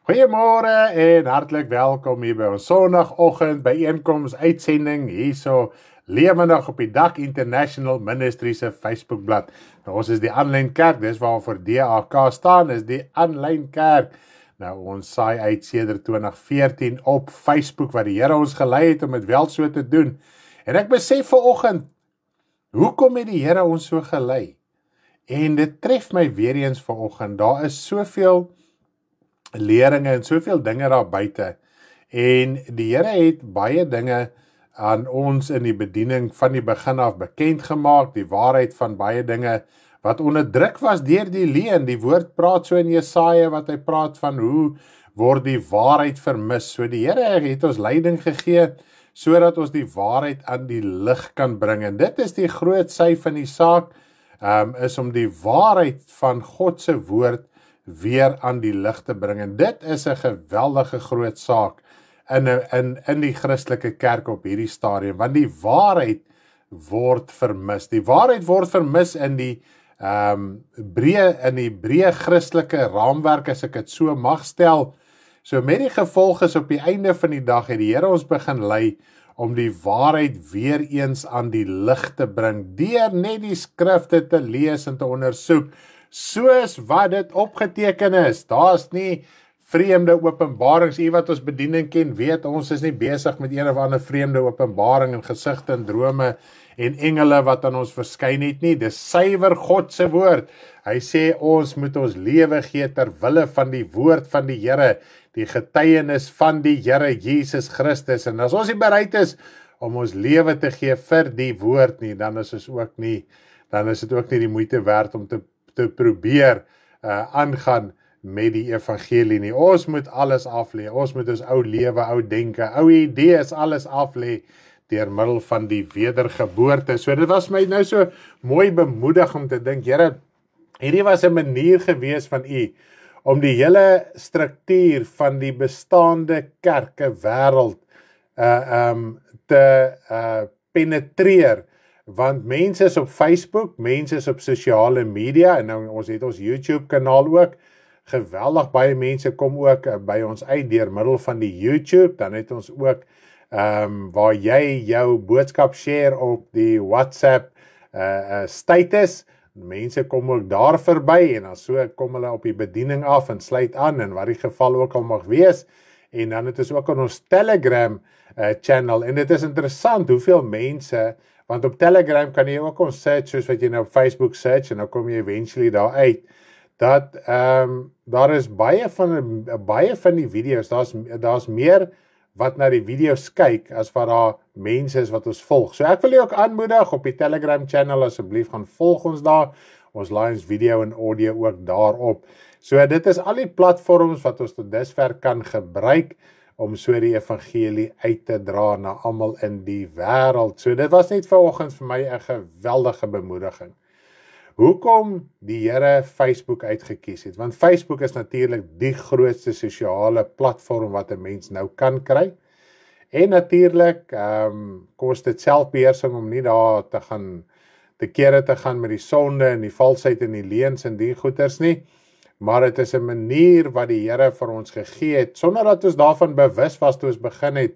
Goeiemôre en hartlik welkom hier by ons Sondagoggend byeenkoms uitsending hierso lewendig op die Dak International Ministry se Facebookblad. Nou, ons is die aanlyn kerk, dis waarvoor DAK staan, is die aanlyn kerk. Nou ons saai uit sedert 2014 op Facebook wat die Here ons gelei het om dit wel so te doen. En ek besef vanoggend, hoekom het die Here ons so gelei? En dit tref my weer eens vanoggend. Daar is soveel leringe en soveel dinge daar buite. En die Here het baie dinge aan ons in die bediening van die begin af bekend gemaak, die waarheid van baie dinge wat onderdruk was deur die leuen. Die woord praat so in Jesaja wat hy praat van hoe word die waarheid vermis. So die Here het ons leiding gegee sodat ons die waarheid aan die lig kan bring. En dit is die groot sy van die saak, is om die waarheid van God se woord weer aan die lig te bring. En dit is 'n geweldige groot saak in die Christelike kerk op hierdie stadium, want die waarheid word vermis. Die waarheid word vermis in die breë Christelike raamwerk, as ek dit so mag stel. So met die gevolg is op die einde van die dag het die Here ons begin lei om die waarheid weer eens aan die lig te bring, deur net die skrifte te lees en te ondersoek, soos wat dit opgeteken is. Daar's nie vreemde openbarings. U wat ons bediening ken, weet ons is nie besig met een of ander vreemde openbaring en gesigte en drome en engele wat aan ons verskyn het nie. Dis suiwer God se woord. Hy sê ons moet ons lewe gee ter wille van die woord van die Here, die getuienis van die Here Jesus Christus. En as ons nie bereid is om ons lewe te gee vir die woord nie, dan is dit ook nie die moeite werd om te probeer aangaan met die evangelie nie. Ons moet alles aflê. Ons moet ons ou lewe, ou denke, ou idees alles aflê deur middel van die wedergeboorte. So dit was my nou so mooi bemoedig om te dink, Here, hierdie was 'n manier gewees van U om die hele struktuur van die bestaande kerke wêreld te penetreer. Want mense is op Facebook, mense is op sosiale media, en nou ons het ons YouTube kanaal ook. Geweldig baie mense kom ook by ons uit deur middel van die YouTube. Dan het ons ook waar jy jou boodskap share op die WhatsApp status. Mense kom ook daar verby en dan so kom hulle op die bediening af en sluit aan, en wat die geval ook al mag wees. En dan het ons ook aan ons Telegram channel, en dit is interessant hoeveel mense, want op Telegram kan jy ook ons search, soos wat jy nou op Facebook search, en dan kom jy eventually daar uit, dat daar is baie van die video's, daar's meer wat na die video's kyk, as wat daar mense is wat ons volg. So ek wil jou ook aanmoedig op die Telegram channel, asseblief gaan volg ons daar, ons laai ons video en audio ook daarop. So dit is al die platforms wat ons tot dusver kan gebruik, om so die evangelie uit te dra na almal in die wêreld. So dit was net vanoggend vir my 'n geweldige bemoediging. Hoekom die Here Facebook uitgekies het? Want Facebook is natuurlik die grootste sosiale platform wat 'n mens nou kan kry. En natuurlik kos dit selfbeheersing om nie daar te kere te gaan met die sonde en die valsheid en die leuns en die goeters nie. Maar dit is 'n manier wat die Here vir ons gegee het, sonder dat ons daarvan bewus was toe ons begin het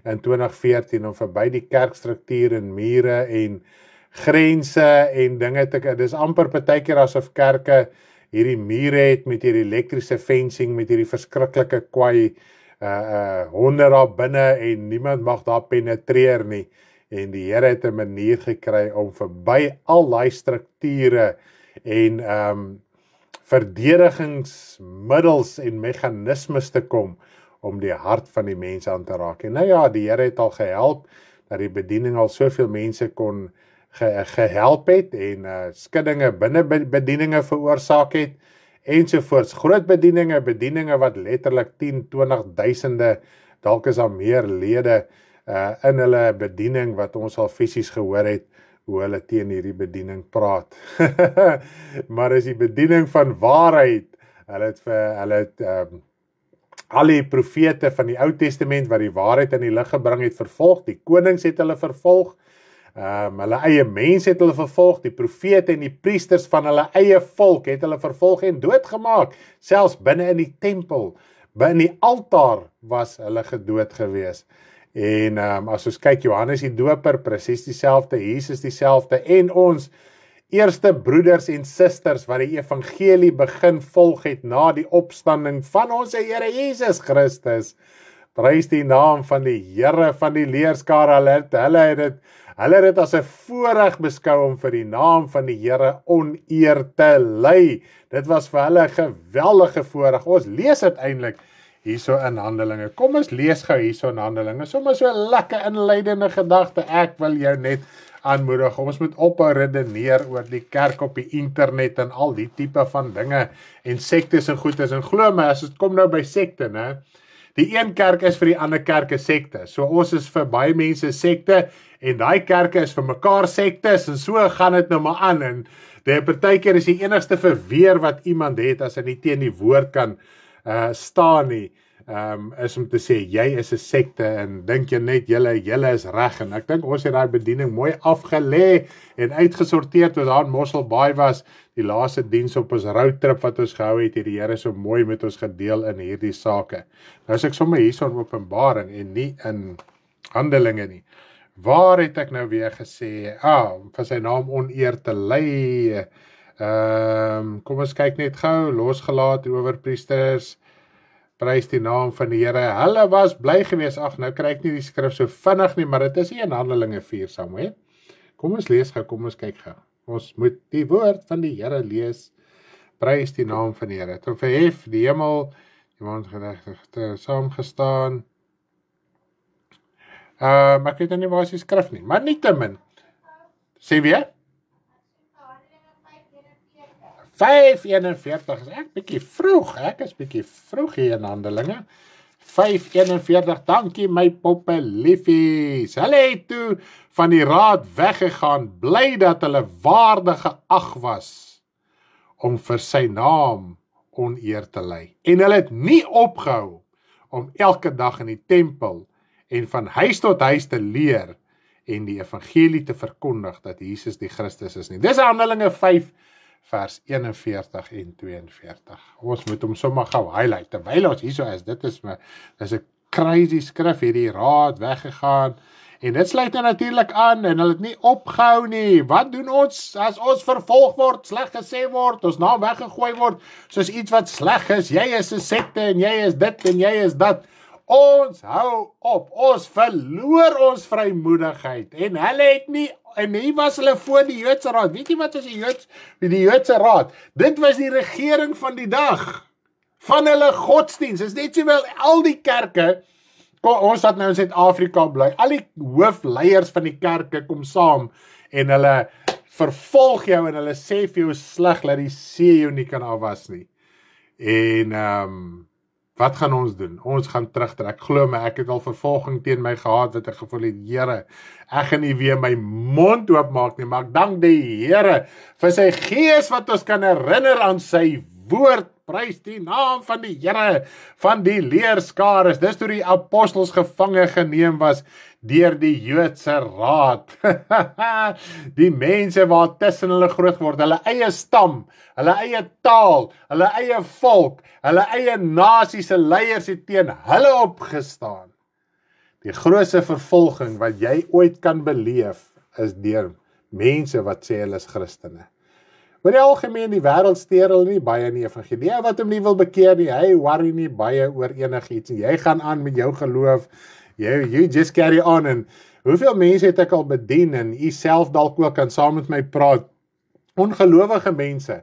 in 2014, om verby die kerkstruktuur en mure en grense en dinge dis amper partykeer asof kerke hierdie mure het met hierdie elektriese fencing, met hierdie verskriklike kwaai honde daar binne, en niemand mag daar penetreer nie. En die Here het 'n manier gekry om verby al daai strukture en verdedigingsmiddels en meganismes te kom om die hart van die mense aan te raak. En nou ja, die Here het al gehelp dat die bediening al soveel mense kon gehelp het en skuddinge binne bedieninge veroorsaak het ensovoorts. Groot bedieninge wat letterlik 10-20 dalk is daar meer lede in hulle bediening wat ons al fisies gehoor het hoe hulle teen hierdie bediening praat. Maar is die bediening van waarheid. Hulle het al die profete van die Ou Testament wat die waarheid in die lig gebring het, vervolg. Die konings het hulle vervolg. Hulle eie mense het hulle vervolg. Die profete en die priesters van hulle eie volk het hulle vervolg en doodgemaak. Selfs binne in die tempel by in die altaar was hulle gedood gewees. En as ons kyk, Johannes die Doper, presies dieselfde, Jesus dieselfde, en ons eerste broeders en susters wat die evangelie begin volg het na die opstanding van ons Here Jesus Christus. Prys die naam van die Here van die leerskare, hulle het dit as 'n voorreg beskou om vir die naam van die Here oneer te lei. Dit was vir hulle 'n geweldige voorreg. Ons lees dit eintlik hierso in Handelinge. Kom ons lees gou hierso in Handelinge. Sommer so 'n lekker inleidende gedagte. Ek wil jou net aanmoedig. Ons moet ophou redeneer oor die kerk op die internet en al die tipe van dinge en sektes en goedes. En glo my, as dit kom nou by sekte, né? Die een kerk is vir die ander kerk 'n sekte. So ons is vir baie mense sekte en daai kerke is vir mekaar sektes en so gaan dit nou maar aan. En partykeer is die enigste verweer wat iemand het as hy nie teen die woord kan staan nie, is om te sê, jy is 'n sekte en dink jy net, julle is reg. En ek dink ons het daai bediening mooi afgelê en uitgesorteer toe daar in Mosselbaai was, die laaste diens op ons roadtrip wat ons gehou het, die Here so mooi met ons gedeel in hierdie sake. Nou is ek sommer hierso in Openbaring en nie in Handelinge nie. Waar het ek nou weer gesê, vir sy naam oneer te lei? Kom ons kyk net gou, losgelaat, owerpriesters, prys die naam van die Here. Hulle was bly gewees. Ag, nou kry ek nie die skrif so vinnig nie, maar dit is nie in Handelinge 4 Samuel. Kom ons lees gou, kom ons kyk gou. Ons moet die woord van die Here lees. Prys die naam van die Here. Toe verhef die hemel, die maandgeregtigde saamgestaan. Ek weet nie waar is die skrif nie, maar nietemin. Sê weer? 5:41 is ek bietjie vroeg, ek is bietjie vroeg hier in Handelinge. 5:41, dankie my poppe liefies. Hulle het toe van die raad weggegaan, bly dat hulle waardig geag was om vir sy naam oneer te lei. En hulle het nie opgehou om elke dag in die tempel en van huis tot huis te leer en die evangelie te verkondig dat Jesus die Christus is nie. Dis Handelinge 5 vers 41 en 42. Ons moet hom sommer gou highlight, terwyl ons hierso is, dis 'n crazy skrif, hierdie raad weggegaan, en dit sluit nou natuurlik aan, en hulle het nie opgehou nie. Wat doen ons, as ons vervolg word, sleg gesê word, ons naam weggegooi word, soos iets wat sleg is, jy is 'n sekte, en jy is dit, en jy is dat. Ons hou op, ons verloor ons vrymoedigheid, en hulle het nie, en hier was hulle voor die Joodse raad. Weet jy wat was die Joodse raad? Dit was die regering van die dag, van hulle godsdienst. Is net sowel al die kerke, ons wat nou in Suid-Afrika bly, al die hoofleiers van die kerke kom saam, en hulle vervolg jou, en hulle sê vir jou sleg, dat die see jou nie kan afwas nie. En, wat gaan ons doen? Ons gaan terugtrek. Glo my, ek het al vervolging teen my gehad, wat ek gevoel het, Here, ek gaan nie weer my mond oopmaak nie, maar ek dank die Here vir sy gees wat ons kan herinner aan sy woord. Prys die naam van die Here, van die leerskares. Dis toe die apostels gevange geneem was deur die Joodse raad. Die mense wat tussen hulle groot word, hulle eie stam, hulle eie taal, hulle eie volk, hulle eie nasie se leiers het teen hulle opgestaan. Die grootste vervolging wat jy ooit kan beleef, is deur mense wat sê hulle is Christene. Oor die algemeen, die wêreld steur hulle nie baie in die evangelie. Wat hom nie wil bekeer nie, hy worry nie baie oor enigiets. Jy gaan aan met jou geloof, you just carry on. En hoeveel mense het ek al bedien, en u self dalk ook kan saam met my praat, ongelowige mense.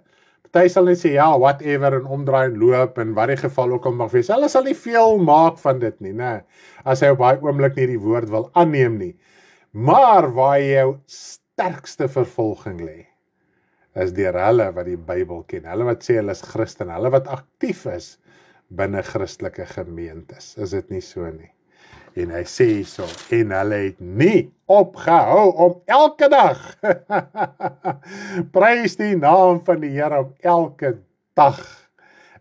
Party sal net sê, ja, whatever, en omdraai en loop, en wat die geval ook al mag wees. Hulle sal nie veel maak van dit nie, né? As hy op baie oomblik nie die woord wil aanneem nie. Maar waar jou sterkste vervolging lê, is deur hulle wat die Bybel ken, hulle wat sê hulle is Christen, hulle wat aktief is binne Christelike gemeentes. Is dit nie so nie? En hy sê so, en hulle het nie opgehou om elke dag, prys die naam van die Here, om elke dag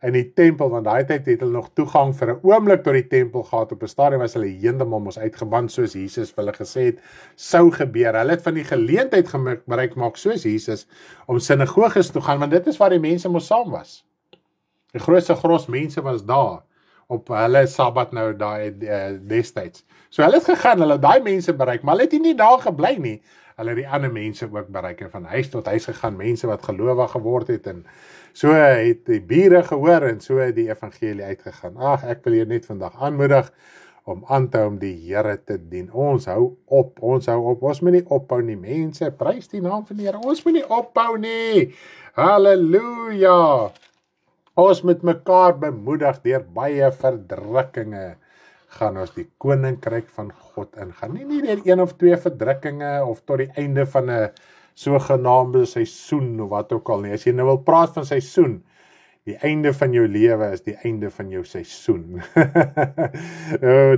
in die tempel, want daai tyd het hulle nog toegang vir 'n oomblik tot die tempel gehad. Op 'n stadium was hulle heeltemal mos uitgeband, soos Jesus vir hulle gesê het, sou gebeur. Hulle het van die geleentheid gebruik maak, soos Jesus, om sinagoges toe gaan, want dit is waar die mense mos saam was. Die grootste gros mense was daar, op hulle Sabbat nou daai destyds. So hulle het gegaan, hulle het daai mense bereik, maar hulle het nie daar gebly nie. Hulle het die ander mense ook bereik en van huis tot huis gegaan, mense wat gelowig geword het en so het die bure gehoor en so het die evangelie uitgegaan. Ag, ek wil jou net vandag aanmoedig om aan te hou om die Here te dien. Ons hou op, ons moet nie ophou nie, mense, prys die naam van die Here, ons moet nie ophou nie, halleluja, ons moet mekaar bemoedig deur baie verdrukkinge, gaan ons die koninkryk van God ingaan, nie deur 1 of 2 verdrukkinge, of tot die einde van 'n sogenaamde seisoen, of wat ook al nie, as jy nou wil praat van seisoen, die einde van jou lewe is die einde van jou seisoen.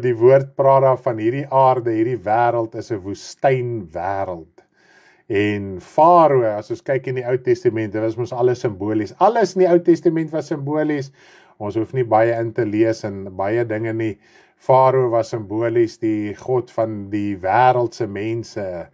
Die woord praat daar van hierdie aarde, hierdie wêreld is 'n woestynwêreld. En Farao, as ons kyk in die Ou Testament, dit was mos alles simbolies. Alles in die Ou Testament was simbolies. Ons hoef nie baie in te lees en baie dinge nie. Farao was simbolies die god van die wêreldse mense.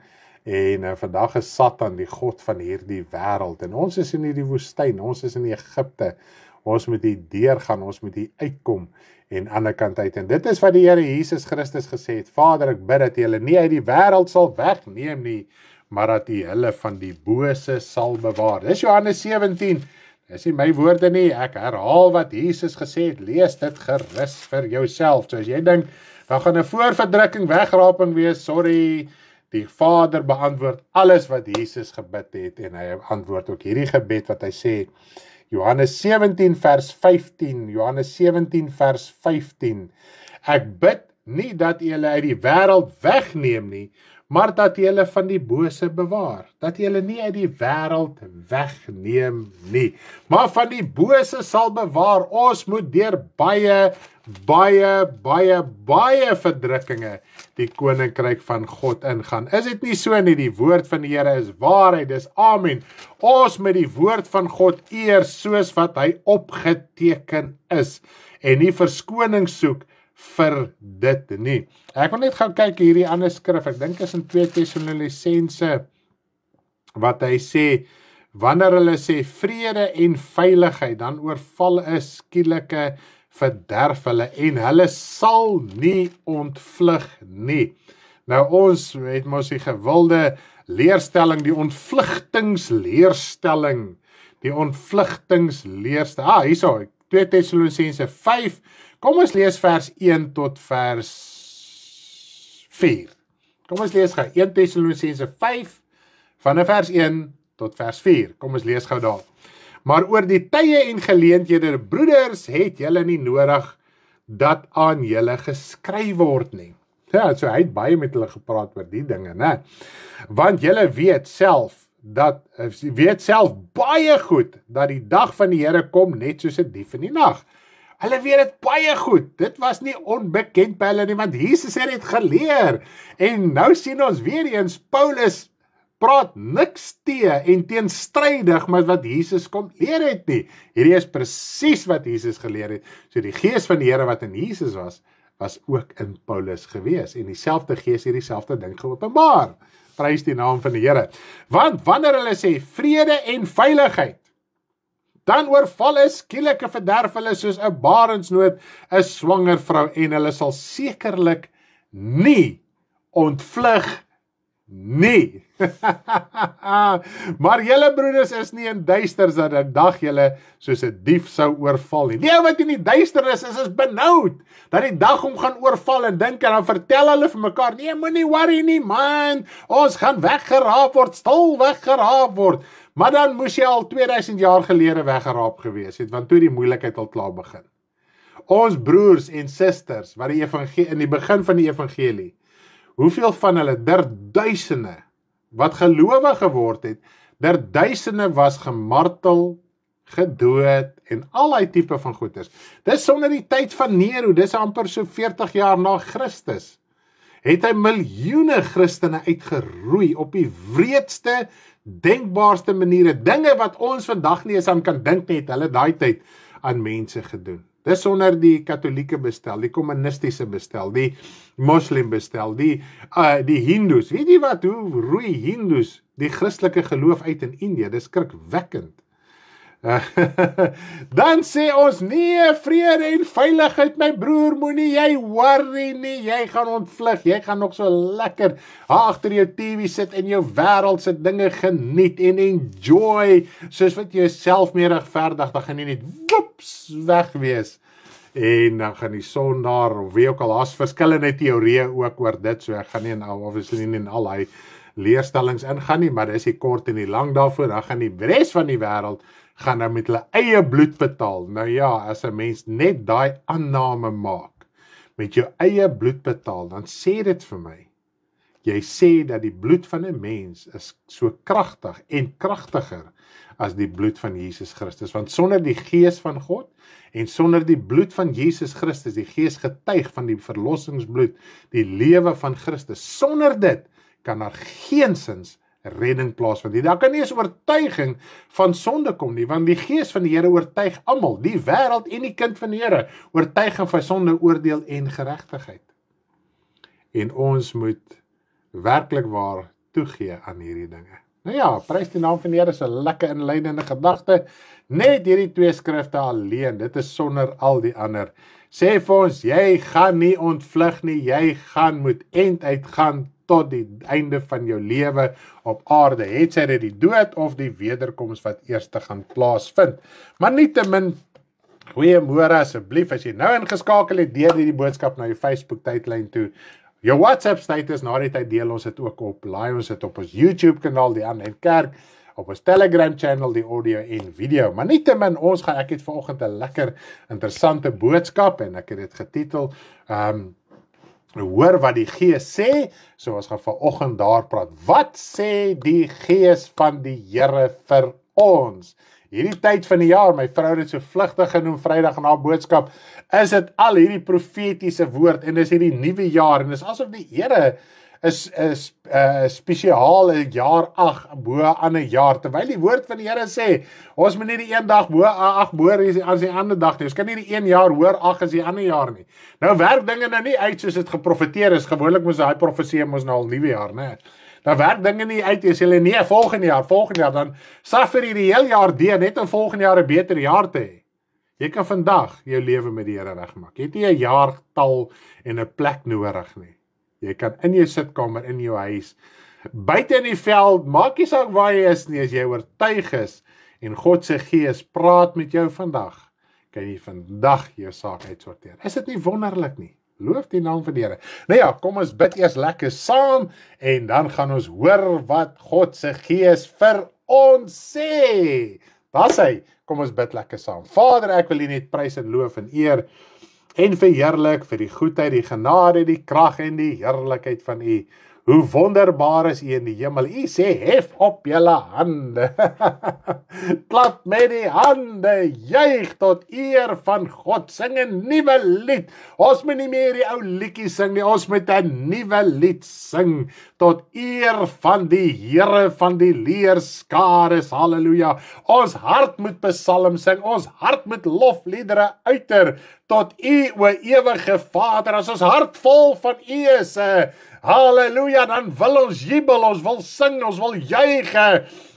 En vandag is Satan die god van hierdie wêreld. En ons is in hierdie woestyn, ons is in Egipte. Ons moet hier deurgaan, ons moet hier uitkom en aan die kant uit. En dit is wat die Here Jesus Christus gesê het. Vader, ek bid dat U hulle nie uit die wêreld sal wegneem nie, maar dat U hulle van die bose sal bewaar. Dis Johannes 17. Dis nie my woorde nie, ek herhaal wat Jesus gesê het. Lees dit gerus vir jouself. So as jy dink, dan gaan 'n voorverdrukking wegraping wees, sorry. Die Vader beantwoord alles wat Jesus gebid het en hy antwoord ook hierdie gebed wat hy sê, Johannes 17 vers 15, Johannes 17 vers 15, ek bid nie dat U hulle uit die wêreld wegneem nie, maar dat U hulle van die bose bewaar, dat U hulle nie uit die wêreld wegneem nie, maar van die bose sal bewaar. Ons moet deur baie verdrukkinge die koninkryk van God ingaan. Is dit nie so nie? Die woord van die Here is waarheid, dis amen. Ons moet die woord van God eer soos wat hy opgeteken is en nie verskoning soek vir dit nie. Ek wil net gaan kyk hierdie ander skrif, ek dink is in 2 Tessalonisense, wat hy sê, wanneer hulle sê vrede en veiligheid, dan oorval 'n skielike verderf hulle en hulle sal nie ontvlug nie. Nou ons het mos die gewilde leerstelling, die ontvlugtingsleerstelling, hierso, 2 Tessalonisense 5, kom ons lees vers 1 tot vers 4. Kom ons lees gou, 1 Tessalonisense 5, vanaf vers 1 tot vers 4. Kom ons lees gou daar. Maar oor die tye en geleenthede, broeders, het julle nie nodig dat aan julle geskryf word nie. Ja, so hy het baie met hulle gepraat oor die dinge, né? Want julle weet self baie goed dat die dag van die Here kom net soos 'n dief in die nag. Hulle weet dit baie goed. Dit was nie onbekend by hulle nie, want Jesus het dit geleer. En nou sien ons weer eens Paulus praat niks en teenstrydig met wat Jesus kom leer het nie. Hierdie is presies wat Jesus geleer het. So die gees van die Here wat in Jesus was ook in Paulus gewees. En dieselfde gees het dieselfde ding geopenbaar. Prys die naam van die Here. Want wanneer hulle sê vrede en veiligheid, dan oorval 'n skielike verderf hulle soos 'n barensnood 'n swanger vrou en hulle sal sekerlik nie ontvlug nie. Maar julle broeders is nie in duisters dat 'n dag julle soos 'n dief sou oorval nie. Die wat in die duisternis is benoud dat die dag hom gaan oorval en dink en dan vertel hulle vir mekaar, nee, moenie worry nie man, ons gaan weggeraap word, stil weggeraap word. Maar dan moes jy al 2000 jaar gelede weggeraap gewees het, want toe die moeilikheid al klaar begin. Ons broers en susters wat in die begin van die evangelie, hoeveel van hulle, duisende, wat gelowig geword het, duisende was gemartel, gedood, en allerlei tipe van goeders. Dis sonder die tyd van Nero, dis amper so 40 jaar na Christus, het hy miljoene Christene uitgeroei, op die wreedste, denkbaarste maniere, dinge wat ons vandag nie eens aan kan dink nie, het hulle daai tyd aan mense gedoen. Dis sonder die katholieke bestel, die kommunistiese bestel, die moslim bestel, die hindoes. Weet jy wat, hoe roei hindoes die Christelike geloof uit in Indië? Dis skrikwekkend. Dan sê ons, nee, vrede en veiligheid, my broer, moenie jy worry nie, jy gaan ontvlug, jy gaan nog so lekker agter jou TV sit en jou wêreldse dinge geniet en enjoy, soos wat jy jouself meer regverdig, dan gaan jy net woeps weg wees. En dan gaan die son daar, of wie ook al, daar's verskillende teorieë ook oor dit, so ek gaan nie obviously nie in al die leerstellings ingaan nie, maar dis die kort en die lang daarvoor, dan gaan die res van die wêreld gaan nou met hulle eie bloed betaal. Nou ja, as 'n mens net daai aanname maak, met jou eie bloed betaal, dan sê dit vir my, jy sê dat die bloed van 'n mens is so kragtig en kragtiger as die bloed van Jesus Christus, want sonder die gees van God en sonder die bloed van Jesus Christus, die gees getuig van die verlossingsbloed, die lewe van Christus, sonder dit kan daar geensins redding plaasvind. Daar kan nie eens oortuiging van sonde kom nie, want die gees van die Here oortuig almal, die wêreld en die kind van die Here, oortuiging van sonde, oordeel en geregtigheid. En ons moet werklik waar toegee aan hierdie dinge. Nou ja, prys die naam van die Here, is 'n lekker inleidende gedagte. Net hierdie twee skrifte alleen, dit is sonder al die ander. Sê vir ons, jy gaan nie ontvlug nie, jy gaan moet end uitgaan tot die einde van jou lewe op aarde, het sy dit die dood of die wederkoms wat eers te gaan plaasvind. Maar nietemin, goeiemôre asseblief, as jy nou ingeskakel het, deel die boodskap na jou Facebook tydlyn toe. Jou WhatsApp status, na die tyd deel ons dit ook op, laai ons dit op ons YouTube kanaal, die Aanlyn Kerk, op ons Telegram channel, die audio en video. Maar nietemin, ek het vanoggend 'n lekker interessante boodskap en ek het dit getitel, hoor wat die Gees sê, so ons gaan vanoggend daar praat. Wat sê die Gees van die Here vir ons? Hierdie tyd van die jaar, my vrou het dit so vlugtig genoem Vrydag in haar boodskap, is dit al hierdie profetiese woord en dis hierdie nuwe jaar en dis asof die Here is spesiale jaar 8 bo aan 'n jaar, terwyl die woord van die Here sê, ons moet nie die een dag bo 8 hoor as die ander dag nie, ons kan nie die een jaar hoor 8 as die ander jaar nie. Nou werk dinge nou nie uit soos dit geprofeteer is, gewoonlik moes daai profesie mos nou al nuwe jaar, né? Dan werk dinge nie uit, as jy nee, volgende jaar, dan suffer jy die hele jaar deur, net om volgende jaar 'n beter jaar te hê. Jy kan vandag jou lewe met die Here regmaak. Jy het nie 'n jaartal en 'n plek nodig nie. Jy kan in jou sitkamer, in jou huis, buite in die veld, maak nie saak waar jy is nie, as jy oortuig is en God se Gees praat met jou vandag, kan jy vandag jou saak uitsorteer. Is dit nie wonderlik nie? Loof die naam van die Here. Nou ja, kom ons bid eers lekker saam en dan gaan ons hoor wat God se Gees vir ons sê. Daar's hy. Kom ons bid lekker saam. Vader, ek wil U net prys en loof en eer en verheerlik vir die goedheid, die genade, die krag en die heerlikheid van U. Hoe wonderbaar is U in die hemel. U sê, hef op julle hande. Klap met die hande, juig tot eer van God. Sing 'n nuwe lied. Ons moet nie meer die ou liedjies sing nie. Ons moet 'n nuwe lied sing tot eer van die Here van die leerskares. Halleluja. Ons hart moet psalm sing. Ons hart moet lofliedere uiter tot U, o ewige Vader. As ons hart vol van U is, halleluja, dan wil ons jubel, ons wil sing, ons wil juig.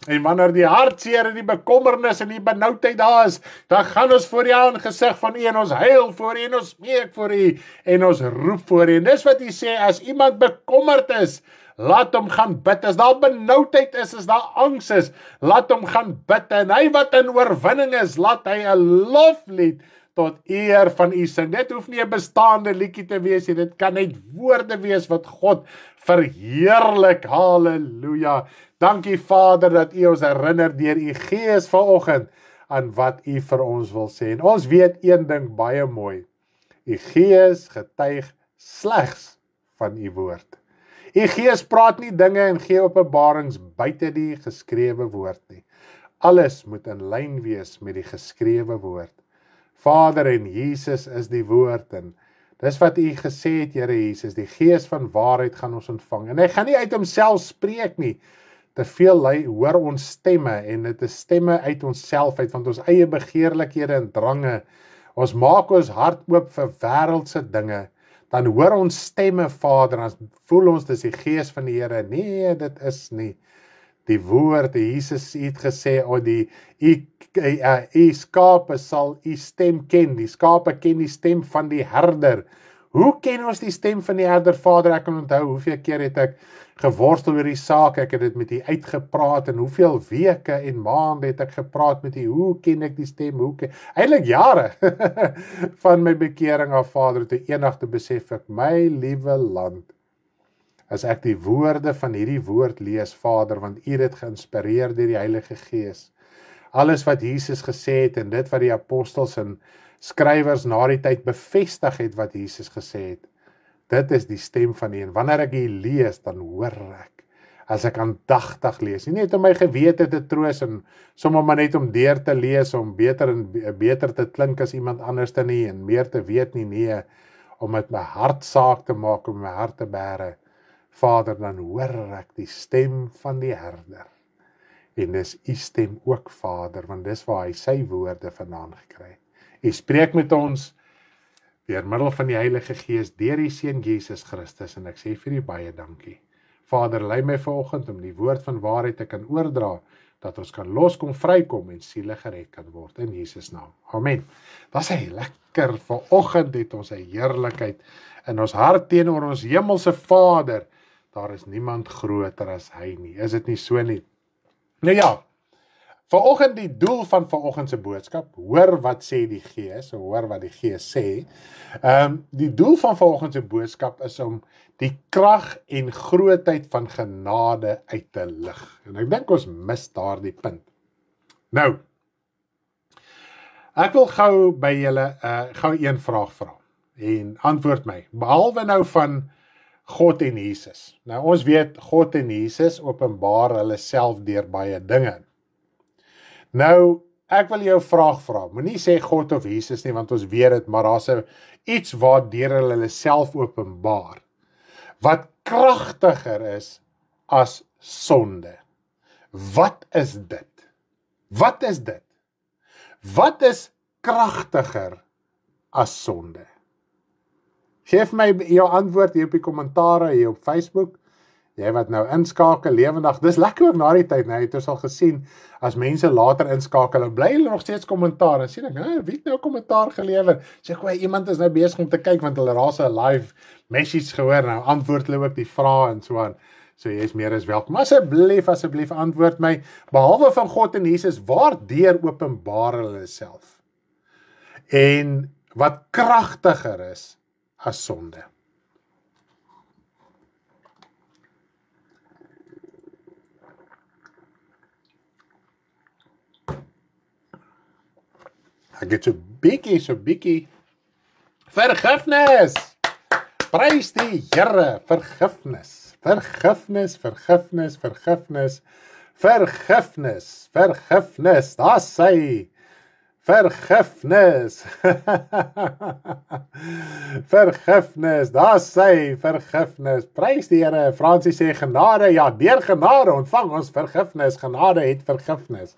En wanneer die hartseer en die bekommernis en die benoudheid daar is, dan gaan ons voor die aangesig van U en ons huil voor U en ons smeek voor U en ons roep voor U. En dis wat U sê, as iemand bekommerd is, laat hom gaan bid. As daar benoudheid is, as daar angs is, laat hom gaan bid. En hy wat in oorwinning is, laat hy 'n loflied tot eer van U sing. Dit hoef nie 'n bestaande liedjie te wees nie, dit kan net woorde wees wat God verheerlik. Halleluja. Dankie Vader dat U ons herinner deur U Gees vanoggend aan wat U vir ons wil sê. En ons weet een ding baie mooi. U Gees getuig slegs van U woord. U Gees praat nie dinge en gee openbarings buite die geskrewe woord nie. Alles moet in lyn wees met die geskrewe woord. Vader, en Jesus is die woord, en dis wat U gesê het, Here Jesus, die Gees van waarheid gaan ons ontvang, en hy gaan nie uit homself spreek nie, te veel hoor ons stemme, en dit is stemme uit onsself uit, van ons eie begeerlikhede en drange, ons maak ons hart oop vir wêreldse dinge, dan hoor ons stemme, Vader, dan voel ons dis die Gees van die Here, nee, dit is nie, die woord, Jesus het gesê, die skape sal die stem ken, die skape ken die stem van die herder. Hoe ken ons die stem van die herder, Vader? Ek kan onthou, hoeveel keer het ek geworstel oor die saak, ek het dit met U uitgepraat, en hoeveel weke en maande het ek gepraat met U, hoe ken ek die stem, eintlik jare, van my bekering af, Vader, toe eendag te besef ek, my liewe land, as ek die woorde van hierdie woord lees, Vader, want U het dit geïnspireer deur die Heilige Gees, alles wat Jesus gesê het, en dit wat die apostels en skrywers na die tyd bevestig het wat Jesus gesê het, dit is die stem van U, en wanneer ek hier lees, dan hoor ek, as ek aandagtig lees, nie net om my gewete te troos, en sommer maar net om deur te lees, om beter te klink as iemand anders te nie, en meer te weet nie, nee, om met my hart saak te maak, om my hart te bære, Vader, dan hoor ek die stem van die herder, en dis U stem ook, Vader, want dis waar hy sy woorde vandaan gekry het. U spreek met ons deur middel van die Heilige Gees, deur die Seun Jesus Christus, en ek sê vir U baie dankie. Vader, lei my vanoggend om die woord van waarheid te kan oordra, dat ons kan loskom, vrykom en siele gered kan word, in Jesus naam. Amen. Dat is hy lekker, vanoggend het ons 'n heerlikheid in ons hart teenoor ons hemelse Vader. Daar is niemand groter as hy nie, is dit nie so nie? Nou ja, vanoggend die doel van vanoggend se boodskap, hoor wat sê die Gees, hoor wat die Gees sê. Die doel van vanoggend se boodskap is om die krag en grootheid van genade uit te lig. En ek dink ons mis daardie punt. Nou, ek wil gou by julle gou een vraag vra en antwoord my, behalwe nou van God en Jesus. Nou ons weet God en Jesus openbaar hulle self deur baie dinge. Nou, ek wil jou vraag vra, moenie sê God of Jesus nie, want ons weet dit, maar daar's iets waardeur hulle self openbaar, wat kragtiger is as sonde. Wat is dit? Wat is dit? Wat is kragtiger as sonde? Geef my jou antwoord hier op die kommentare, hier op Facebook, jy wat nou inskakel, lewendig, dis lekker ook na die tyd, nou het ons al gesien, as mense later inskakel, en bly hulle nog steeds kommentaar, en sien ek, wie het nou kommentaar gelewer, sê ek, iemand is nou besig om te kyk, want hulle raas 'n live message gehoor, nou antwoord hulle ook die vrae, en so aan, so jy is meer as welkom, asseblief antwoord my, behalwe van God en Jesus, waardeur openbaar hulle self, en wat kragtiger is, as sonde. Ek het so bietjie, vergifnis, prys die Here, vergifnis, daar sê, vergifnis, daar sê, prys die Here, Fransie sê genade, ja, deur genade ontvang ons vergifnis, genade het vergifnis,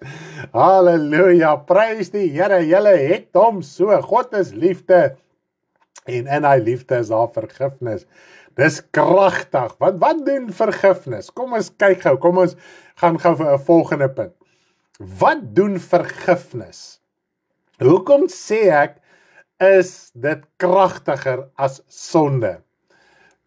halleluja, prys die Here, julle het hom so, God is liefde, en in hy liefde is daar vergifnis, dis kragtig, want wat doen vergifnis? Kom ons kyk gou, kom ons gaan gou vir 'n volgende punt, wat doen vergifnis? Hoekom sê ek, is dit kragtiger as sonde?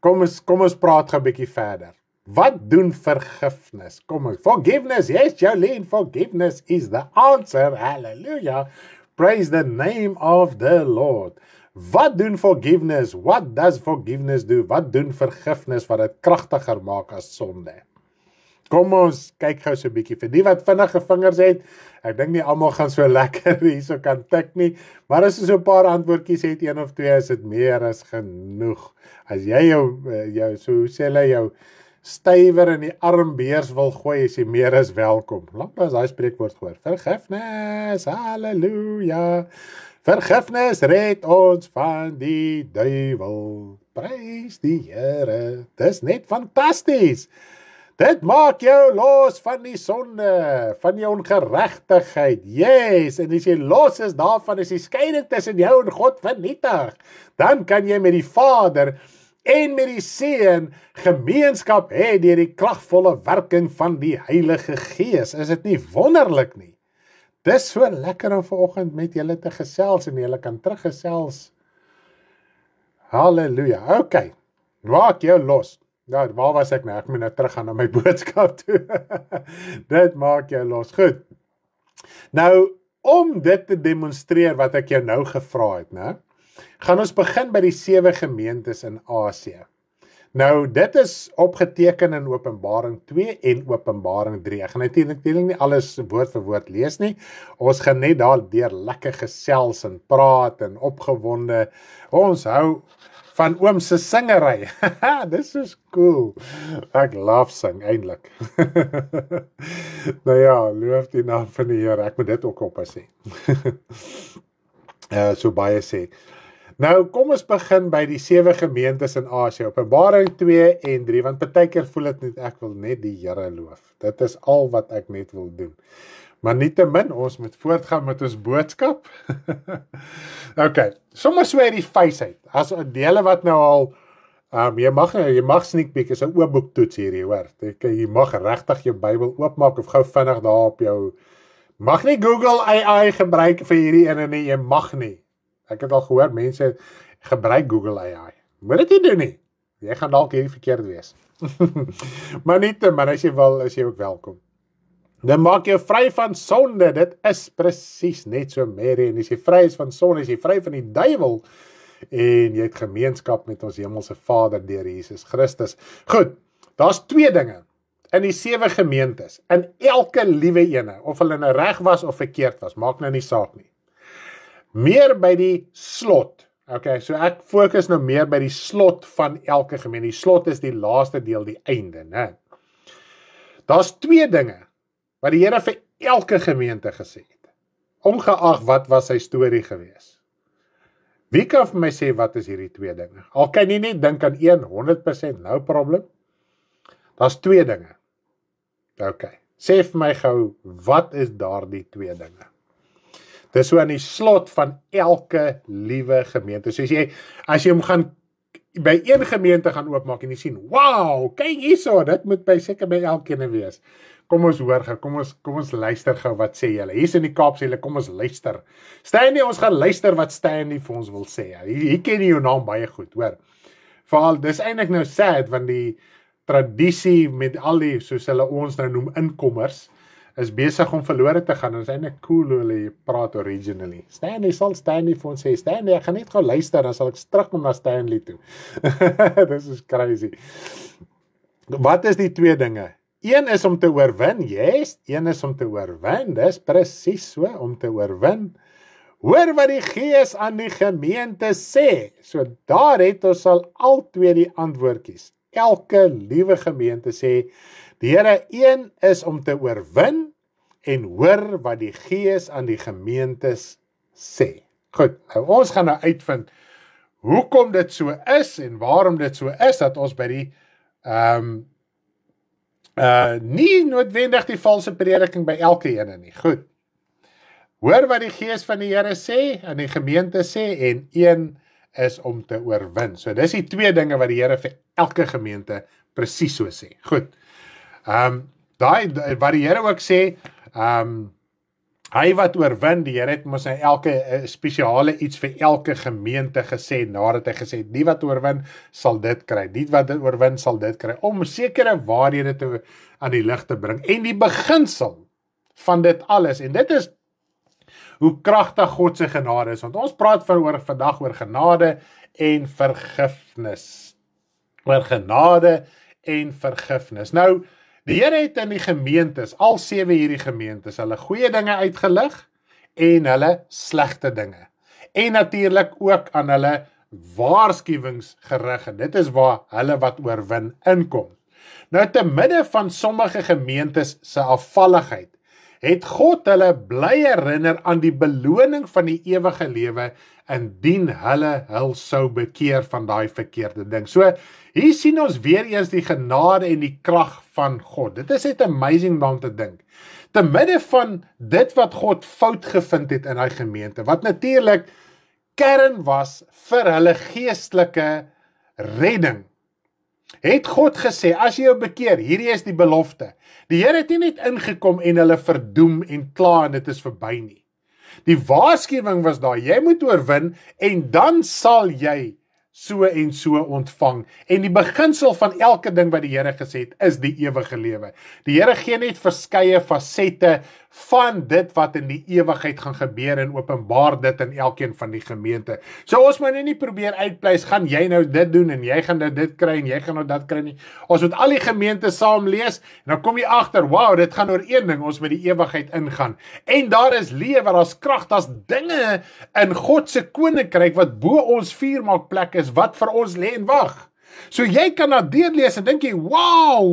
Kom ons praat gou 'n bietjie verder. Wat doen vergifnis? Forgiveness, yes, Jolene, forgiveness is the answer, hallelujah, praise the name of the Lord. Wat doen forgiveness? What does forgiveness do? Wat doen vergifnis wat dit kragtiger maak as sonde? Kom ons kyk gou so 'n bietjie vir die wat vinnige vingers het. Ek dink nie almal gaan so lekker hierso kan tik nie, maar as jy so 'n paar antwoordjies het, een of twee, is dit meer as genoeg. As jy jou so sê hulle jou stywer in die armbeers wil gooi, is jy meer as welkom. Lank as daai spreekwoord gehoor. Vergifnis, halleluja. Vergifnis red ons van die duiwel. Prys die Here. Dis net fantasties. Dit maak jou los van die sonde, van die ongeregtigheid. Yes, en as jy los is daarvan, is die skeiding tussen jou en God vernietig. Dan kan jy met die Vader en met die seun gemeenskap het deur die kragvolle werking van die Heilige Gees. Is dit nie wonderlik nie? Dis so lekker om vanoggend met julle te gesels en julle kan teruggesels. Halleluja. Okay. Maak jou los. Nou, waar was ek nou? Ek moet nou teruggaan na my boodskap toe. Dit maak jou los. Goed. Nou, om dit te demonstreer wat ek jou nou gevra het, né? Gaan ons begin by die 7 gemeentes in Asië. Nou, dit is opgeteken in Openbaring 2 en Openbaring 3. Ek gaan natuurlik nie alles woord vir woord lees nie. Ons gaan net daardeur lekker gesels en praat en opgewonde. Ons hou van oom se singery. Dis is cool. Ek love sing, eintlik. Nou ja, loof die naam van die Here. Ek moet dit ook op sê. So baie sê. Nou, kom ons begin by die 7 gemeentes in Asië, Openbaring 2 en 3, want partykeer voel dit net, ek wil net die Here loof. Dit is al wat ek net wil doen. Maar nietemin, ons moet voortgaan met ons boodskap. Okay, sommer so uit die face uit. As die hele wat nou al, jy mag sneak peek, is 'n oop boek toets hierdie, hoor. Jy mag regtig jou Bybel oopmaak of gou vinnig daar op jou, mag nie Google AI gebruik vir hierdie ene nie, jy mag nie. Ek het al gehoor, mense gebruik Google AI. Moet dit nie doen nie. Jy gaan dalk hierdie verkeerd wees. Maar nietemin, as jy wil, is jy ook welkom. Dan maak jou vry van sonde, dit is presies net so Mary, en as jy vry is van sonde, is jy vry van die duiwel, en jy het gemeenskap met ons hemelse Vader deur Jesus Christus. Goed, daar's 2 dinge, in die 7 gemeentes, in elke liewe ene, of hulle nou reg was of verkeerd was, maak nou nie saak nie. Meer by die slot, okay, so ek fokus nou meer by die slot van elke gemeente, die slot is die laaste deel, die einde, né? Daar's 2 dinge, wat die Here vir elke gemeente gesê het, ongeag wat was sy storie gewees. Wie kan vir my sê wat is hierdie 2 dinge? Al kan jy nie dink aan 100%, no problem. Daar's 2 dinge. Ok, sê vir my gou, wat is daardie 2 dinge? Dis so aan die slot van elke liewe gemeente. So as jy hom gaan by een gemeente gaan oopmaak en jy sien, wow, kyk hierso, dit moet seker by elkeen wees. Kom ons hoor gou, kom ons luister gou wat sê julle. Hier's in die Kaap sê julle, kom ons luister. Stanley, ons gaan luister wat Stanley vir ons wil sê. Hier ken jy jou naam baie goed, hoor. Veral, dis eintlik nou sad, want die tradisie met al die, soos hulle ons nou noem, inkommers, is besig om verlore te gaan. Dit is eintlik cool hoe hulle praat originally. Stanley sal Stanley vir ons sê, Stanley, ek gaan net gou luister, dan sal ek terugkom na Stanley toe. Dis is crazy. Wat is die 2 dinge? Een is om te oorwin, yes, een is om te oorwin, dis presies so, om te oorwin. Hoor wat die Gees aan die gemeente sê, so daar het ons al 2 die antwoordjies. Elke liewe gemeente sê, die Here, een is om te oorwin, en hoor wat die Gees aan die gemeentes sê. Goed, nou ons gaan nou uitvind, hoekom dit so is, en waarom dit so is, dat ons by die, nie noodwendig die valse prediking by elke ene nie. Goed. Hoor wat die Gees van die Here sê, en die gemeente sê, en een is om te oorwin. So dis die 2 dinge wat die Here vir elke gemeente presies so sê. Goed. Wat die Here ook sê, hy wat oorwin, die Here het mos nou elke spesiale iets vir elke gemeente gesê, nadat hy gesê, die wat oorwin sal dit kry, die wat oorwin sal dit kry, om sekere waarhede aan die lig te bring, en die beginsel van dit alles, en dit is hoe kragtig God se genade is, want ons praat vandag oor genade en vergifnis, oor genade en vergifnis. Nou, die Here het in die gemeentes, al 7 hierdie gemeentes, hulle goeie dinge uitgelig en hulle slegte dinge. En natuurlik ook aan hulle waarskuwings gerig, en dit is waar hulle wat oorwin inkom. Nou, te midde van sommige gemeentes se afvalligheid, het God hulle bly herinner aan die beloning van die ewige lewe, indien hulle hul sou bekeer van daai verkeerde ding. So, hier sien ons weer eens die genade en die krag van God. Dit is net amazing om te dink. Te midde van dit wat God fout gevind het in hy gemeente, wat natuurlik kern was vir hulle geestelike redding. Het God gesê, as jy jou bekeer, hierdie is die belofte. Die Here het nie net ingekom en hulle verdoem en klaar en dit is verby nie. Die waarskuwing was daar, jy moet oorwin en dan sal jy so en so ontvang. En die beginsel van elke ding wat die Here gesê het, is die ewige lewe. Die Here gee net verskeie fasette van dit wat in die ewigheid gaan gebeur en openbaar dit in elkeen van die gemeente. So ons moet nie probeer uitpleis, gaan jy nou dit doen en jy gaan nou dit kry en jy gaan nou dat kry nie. Ons moet al die gemeente saam lees en dan kom jy agter, wow, dit gaan oor een ding, ons moet die ewigheid ingaan. En daar is lewe, daar's krag, daar's dinge in God se koninkryk wat bo ons vuurmaakplek is, wat vir ons lê en wag. So jy kan na deurlees en dink jy, wow,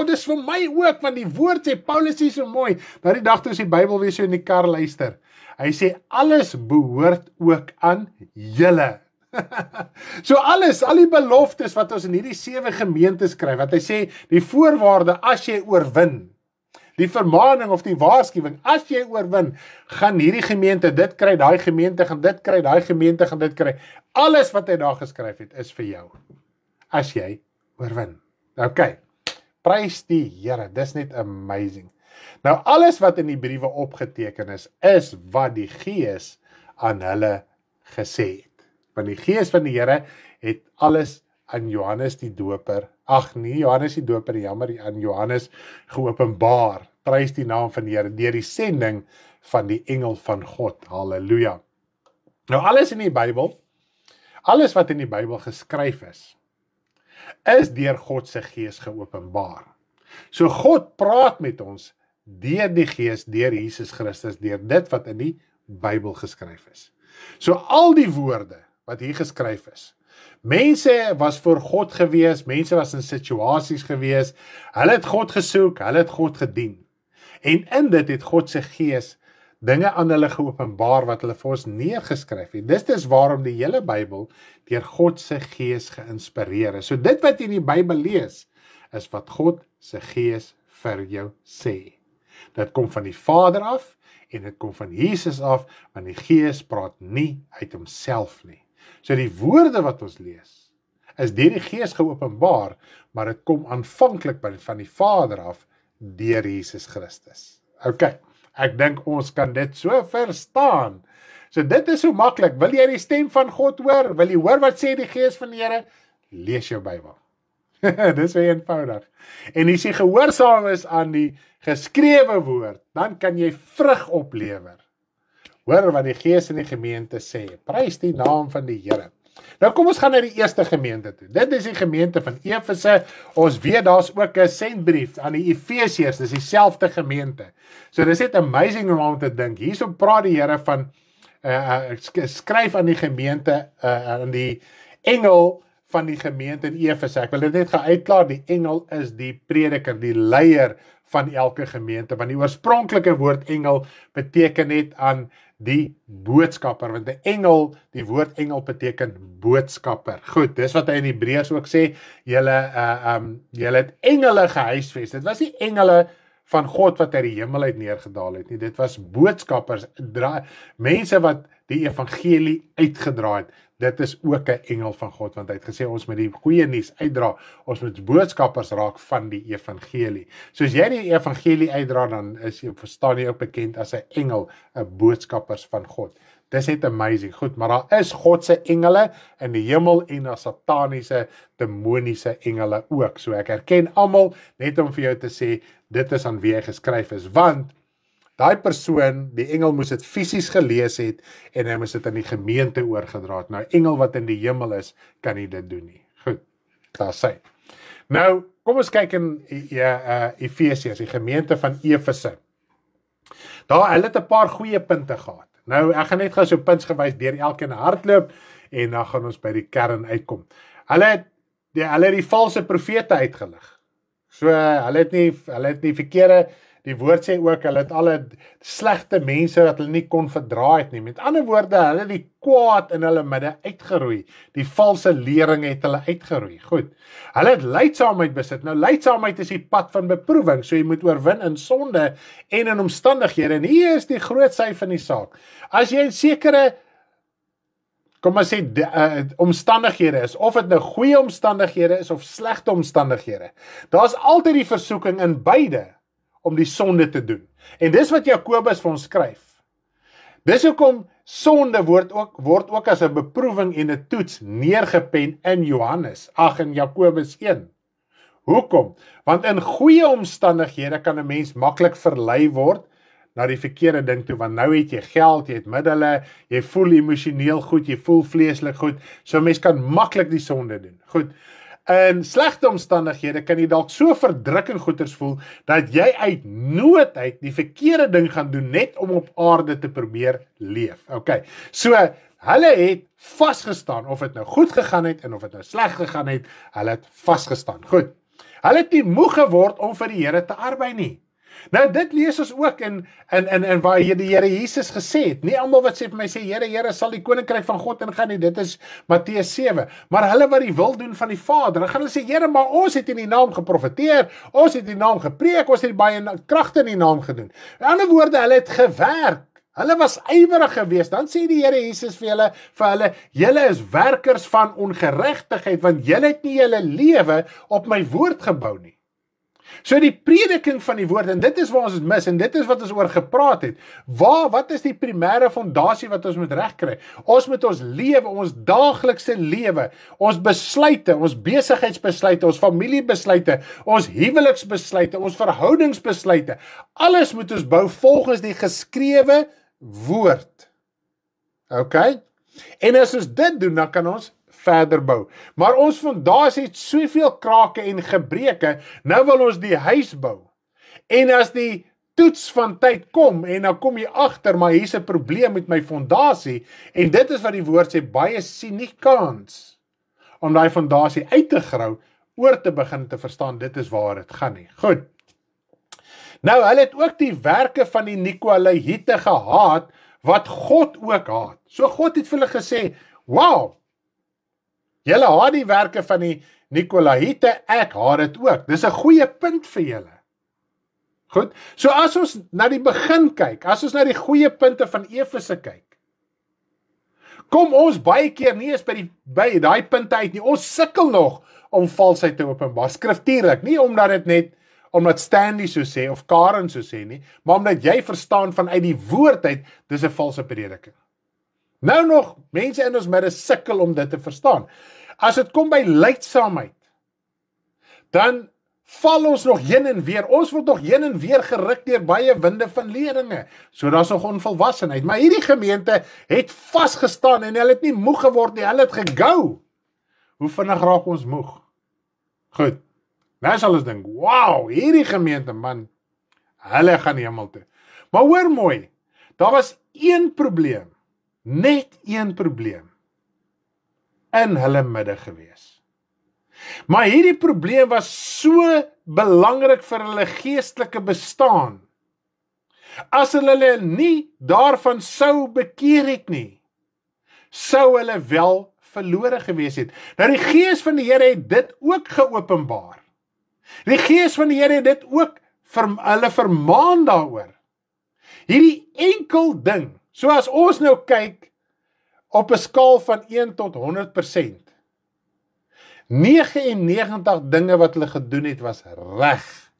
dis vir my ook, want die woord sê, Paulus sê so mooi, dat die dag toe ons die Bybel weer so in die kar luister, hy sê, alles behoort ook aan julle. So alles, al die beloftes wat ons in hierdie 7 gemeentes kry, wat hy sê, die voorwaarde, as jy oorwin, die vermaning of die waarskuwing, as jy oorwin, gaan hierdie gemeente dit kry, daai gemeente gaan dit kry, daai gemeente gaan dit kry. Alles wat hy daar geskryf het, is vir jou, as jy oorwin. Ok, prys die Here, dis net amazing. Nou alles wat in die briewe opgeteken is wat die Gees aan hulle gesê het. Want die Gees van die Here het alles aan Johannes die Doper, nie Johannes die Doper, jammer, aan Johannes geopenbaar. Prys die naam van die Here, deur die sending van die engel van God. Halleluja. Nou alles in die Bybel, alles wat in die Bybel geskryf is deur God se Gees geopenbaar. So God praat met ons deur die Gees, deur Jesus Christus, deur dit wat in die Bybel geskryf is. So al die woorde wat hier geskryf is, mense was voor God gewees, mense was in situasies gewees, hulle het God gesoek, hulle het God gedien. En in dit het God se Gees dinge aan hulle geopenbaar wat hulle vir ons neergeskryf het. Dis waarom die hele Bybel deur God se Gees geïnspireer is. So dit wat jy in die Bybel lees, is wat God se Gees vir jou sê. Dit kom van die Vader af en dit kom van Jesus af, want die Gees praat nie uit homself nie. So die woorde wat ons lees, is deur die Gees geopenbaar, maar dit kom aanvanklik van die Vader af, deur Jesus Christus. Ok, ek dink ons kan dit so verstaan. So dit is so maklik, wil jy die stem van God hoor? Wil jy hoor wat sê die Gees van die Here? Lees jou Bybel. Dis so eenvoudig. En as jy gehoorsaam is aan die geskrewe woord, dan kan jy vrug oplewer. Hoor wat die Gees in die gemeente sê. Prys die naam van die Here. Nou kom ons gaan na die eerste gemeente toe. Dit is die gemeente van Efese. Ons weet daar's ook 'n sendbrief aan die Efesiërs, dis dieselfde gemeente. So dis net amazing om te dink. Hierso praat die Here van skryf aan die gemeente, aan die engel van die gemeente in Efese. Ek wil dit net gaan uitklaar, die engel is die prediker, die leier van elke gemeente, want die oorspronklike woord engel beteken net aan die boodskapper, want die engel, die woord engel beteken boodskapper. Goed, dis wat hy in Hebreërs ook sê, julle het engele gehuisves. Dit was nie engele van God wat uit die hemel uit neergedaal het nie, dit was boodskappers, mense wat die evangelie uitgedra het. Dit is ook 'n engel van God, want hy het gesê, ons moet die goeie nuus uitdra, ons moet boodskappers raak van die evangelie. So as jy die evangelie uitdra, dan verstaan jy ook bekend as 'n engel, 'n boodskappers van God. Dis net amazing, goed, maar daar is God se engele in die hemel en daar sataniese, demoniese engele ook. So ek herken almal, net om vir jou te sê, dit is aan wie hy geskryf is, want daai persoon, die engel moes dit fisies gelees het en hy moes dit aan die gemeente oorgedra het. Nou, engel wat in die hemel is, kan nie dit doen nie. Goed, daar sê. Nou, kom ons kyk in Efesiërs, die gemeente van Efese. Daar, hulle het 'n paar goeie punte gehad. Nou, ek gaan net gou so puntsgewys deur elkeen hardloop en dan gaan ons by die kern uitkom. Hulle het die valse profete uitgelig. So, hulle het nie verkeerde. Die woord sê ook, hulle het alle slegte mense wat hulle nie kon verdra het nie. Met ander woorde, hulle het die kwaad in hulle midde uitgeroei. Die valse lering het hulle uitgeroei. Goed. Hulle het lydsaamheid besit. Nou, lydsaamheid is die pad van beproewing. So jy moet oorwin in sonde en in omstandighede. En hier is die groot sy van die saak. As jy in sekere kom ons sê, omstandighede is, of dit nou goeie omstandighede is, of slegte omstandighede. Daar is altyd die versoeking in beide, om die sonde te doen. En dis wat Jakobus vir ons skryf. Dis hoekom sonde word ook as 'n beproewing en 'n toets neergepen in in Jakobus 1. Hoekom? Want in goeie omstandighede kan 'n mens maklik verlei word na die verkeerde ding toe, want nou het jy geld, jy het middele, jy voel emosioneel goed, jy voel vleeslik goed, so 'n mens kan maklik die sonde doen. Goed. In slegte omstandighede kan jy dalk so verdruk en goeters voel, dat jy uit nood uit die verkeerde ding gaan doen, net om op aarde te probeer leef. Okay. So, hulle het vasgestaan, of het nou goed gegaan het, en of het nou sleg gegaan het, hulle het vasgestaan. Goed. Hulle het nie moeg geword om vir die Here te arbei nie. Nou, dit lees ons ook in waar die Here Jesus gesê het. Nie almal wat sê vir my sê, Here, sal die koninkryk van God ingaan nie. Dit is Matteus 7. Maar hulle wat die wil doen van die Vader, dan gaan hulle sê, Here, maar ons het in die naam geprofeteer, ons het in die naam gepreek, ons het baie kragte in die naam gedoen. In ander woorde, hulle het gewerk. Hulle was ywerig geweest. Dan sê die Here Jesus vir hulle, julle is werkers van ongeregtigheid, want julle het nie julle lewe op my woord gebou nie. So die prediking van die woord, en dit is waar ons het mis, en dit is wat ons oor gepraat het. Wat is die primêre fondasie wat ons moet regkry? Ons moet ons lewe, ons daaglikse lewe, ons besluite, ons besigheidsbesluite, ons familiebesluite, ons huweliksbesluite, ons verhoudingsbesluite, alles moet ons bou volgens die geskrewe woord. Okay? En as ons dit doen, dan kan ons verder bou. Maar ons fondasie het soveel krake en gebreke, nou wil ons die huis bou. En as die toets van tyd kom, en dan kom jy agter, maar hier's 'n probleem met my fondasie, en dit is wat die woord sê, baie sien nie kans om daai fondasie uit te grou, oor te begin te verstaan, dit is waar dit gaan nie. Goed. Nou, hulle het ook die werke van die Nikolaïte gehaat, wat God ook haat. So God het vir hulle gesê, wow, julle haat die werke van die Nikolaïte, ek haat dit ook. Dis 'n goeie punt vir julle. Goed, so as ons na die begin kyk, as ons na die goeie punte van Efese kyk, kom ons baie keer nie eens by daai punte uit nie. Ons sukkel nog om valsheid te openbaar, skriftuurlik, nie omdat Stanley so sê, of Karen so sê nie, maar omdat jy verstaan vanuit die woord uit, dis 'n valse prediking. Nou nog, mense in ons midde sukkel om dit te verstaan. As dit kom by lydsaamheid, dan val ons nog heen en weer. Ons word nog heen en weer geruk deur baie winde van leringe. So daar's nog onvolwassenheid. Maar hierdie gemeente het vasgestaan en hulle het nie moeg geword nie, hulle het gegou. Hoe vinnig raak ons moeg? Goed. Nou sal ons dink, wow, hierdie gemeente, man, hulle gaan hemel toe. Maar hoor mooi, daar was een probleem, net een probleem, in hulle midde gewees. Maar hierdie probleem was so belangrik vir hulle geestelike bestaan. As hulle nie daarvan sou bekeer het nie, sou hulle wel verlore gewees het. Nou die Gees van die Here het dit ook geopenbaar. Die Gees van die Here het dit ook hulle vermaan daaroor. Hierdie enkel ding, so as ons nou kyk op 'n skaal van 1 tot 100%, 99 dinge wat hulle gedoen het was reg.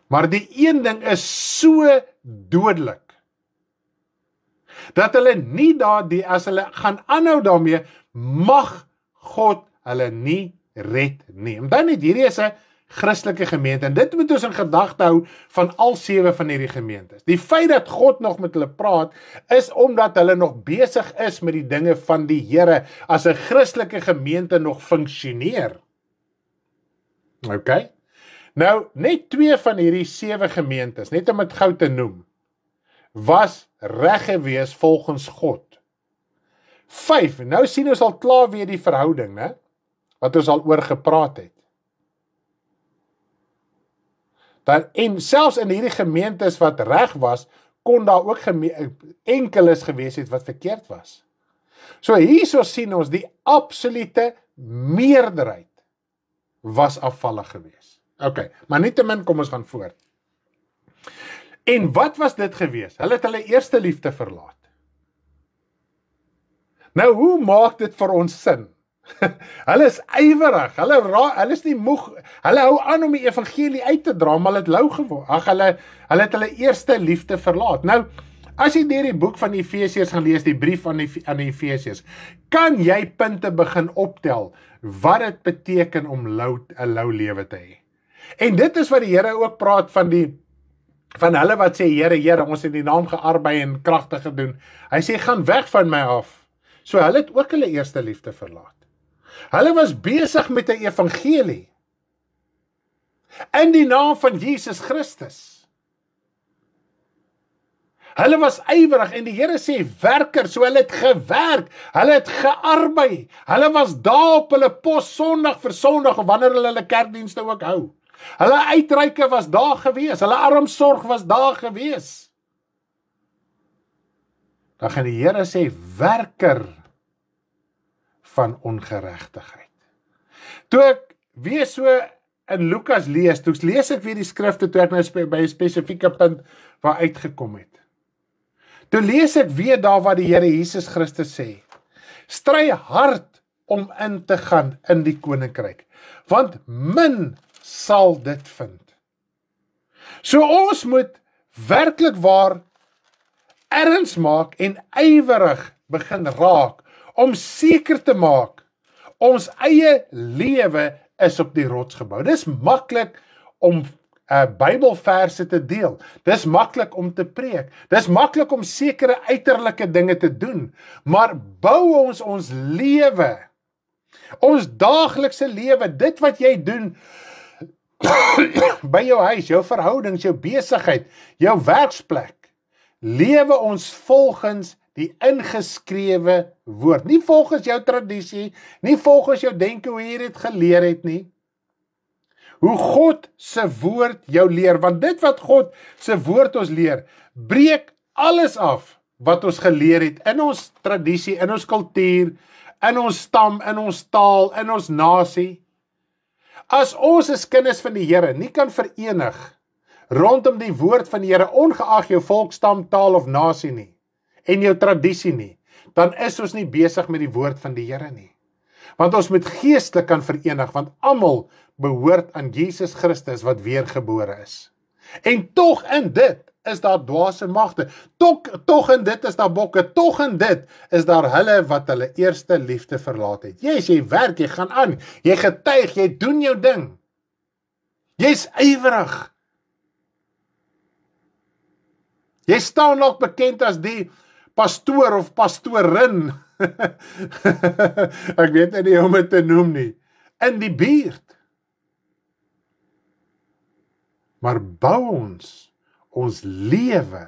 Maar die een ding is so dodelik, dat hulle nie as hulle gaan aanhou daarmee, mag God hulle nie red nie. En dan het hierdie is 'n Christelike gemeente, en dit moet ons in gedagte hou van al 7 van hierdie gemeentes. Die feit dat God nog met hulle praat, is omdat hulle nog besig is met die dinge van die Here, as 'n Christelike gemeente nog funksioneer. Okay? Nou, net 2 van hierdie 7 gemeentes, net om dit gou te noem, was reg gewees volgens God. 5, nou sien ons al klaar weer die verhouding, né? Wat ons al oor gepraat het. En selfs in hierdie gemeentes wat reg was, kon daar ook enkeles gewees het wat verkeerd was. So hierso sien ons die absolute meerderheid was afvallig gewees. Okay, maar nietemin kom ons gaan voort. En wat was dit gewees? Hulle het hulle eerste liefde verlaat. Nou, hoe maak dit vir ons sin? Hulle is ywerig, hulle is nie moeg, hulle hou aan om die evangelie uit te dra, maar hulle het lou geword. Hulle het hulle eerste liefde verlaat. Nou, as jy deur die boek van Efesiërs gaan lees, die brief aan die Efesiërs, kan jy punte begin optel wat dit beteken om 'n lou lewe te hê. En dit is wat die Here ook praat van hulle wat sê, Here, ons het die naam gearbei en kragtig gedoen. Hy sê, gaan weg van my af. So hulle het ook hulle eerste liefde verlaat. Hulle was besig met 'n evangelie in die naam van Jesus Christus. Hulle was ywerig en die Here sê werker, so hulle het gewerk, hulle het gearbei. Hulle was daar op hulle pos Sondag vir Sondag of wanneer hulle kerkdienste ook hou. Hulle uitreike was daar gewees, hulle armsorg was daar gewees. Dan gaan die Here sê werker van ongeregtigheid. Toe ek weer so in Lukas lees, toe lees ek weer die skrifte, toe ek nou by 'n spesifieke punt waar uitgekom het. Toe lees ek weer daar wat die Here Jesus Christus sê, stry hard om in te gaan in die koninkryk, want min sal dit vind. So ons moet werklik waar erns maak en ywerig begin raak, om seker te maak, ons eie lewe is op die rots gebou. Dis maklik om Bybelverse te deel. Dis maklik om te preek. Dis maklik om sekere uiterlike dinge te doen. Maar bou ons lewe, ons daaglikse lewe, dit wat jy doen, by jou huis, jou verhoudings, jou besigheid, jou werksplek, lewe ons volgens die ingeskrewe woord. Nie volgens jou tradisie, nie volgens jou denke hoe jy dit geleer het nie. Hoe God se woord jou leer, want dit wat God se woord ons leer, breek alles af wat ons geleer het in ons tradisie, in ons kultuur, in ons stam, in ons taal, in ons nasie. As ons as kinders van die Here nie kan verenig rondom die woord van die Here, ongeag jou volk, stam, taal of nasie nie, en jou tradisie nie, dan is ons nie besig met die woord van die Here nie. Want ons moet geestelik kan verenig, want almal behoort aan Jesus Christus wat weergebore is. En tog in dit is daar dwaase magte, tog in dit is daar bokke, tog in dit is daar hulle wat hulle eerste liefde verlaat het. Jy werk, jy gaan aan, jy getuig, jy doen jou ding. Jy's ywerig. Jy staan nog bekend as die pastoor of pastorin, ek weet nie hoe om dit te noem nie, in die buurt. Maar bou ons lewe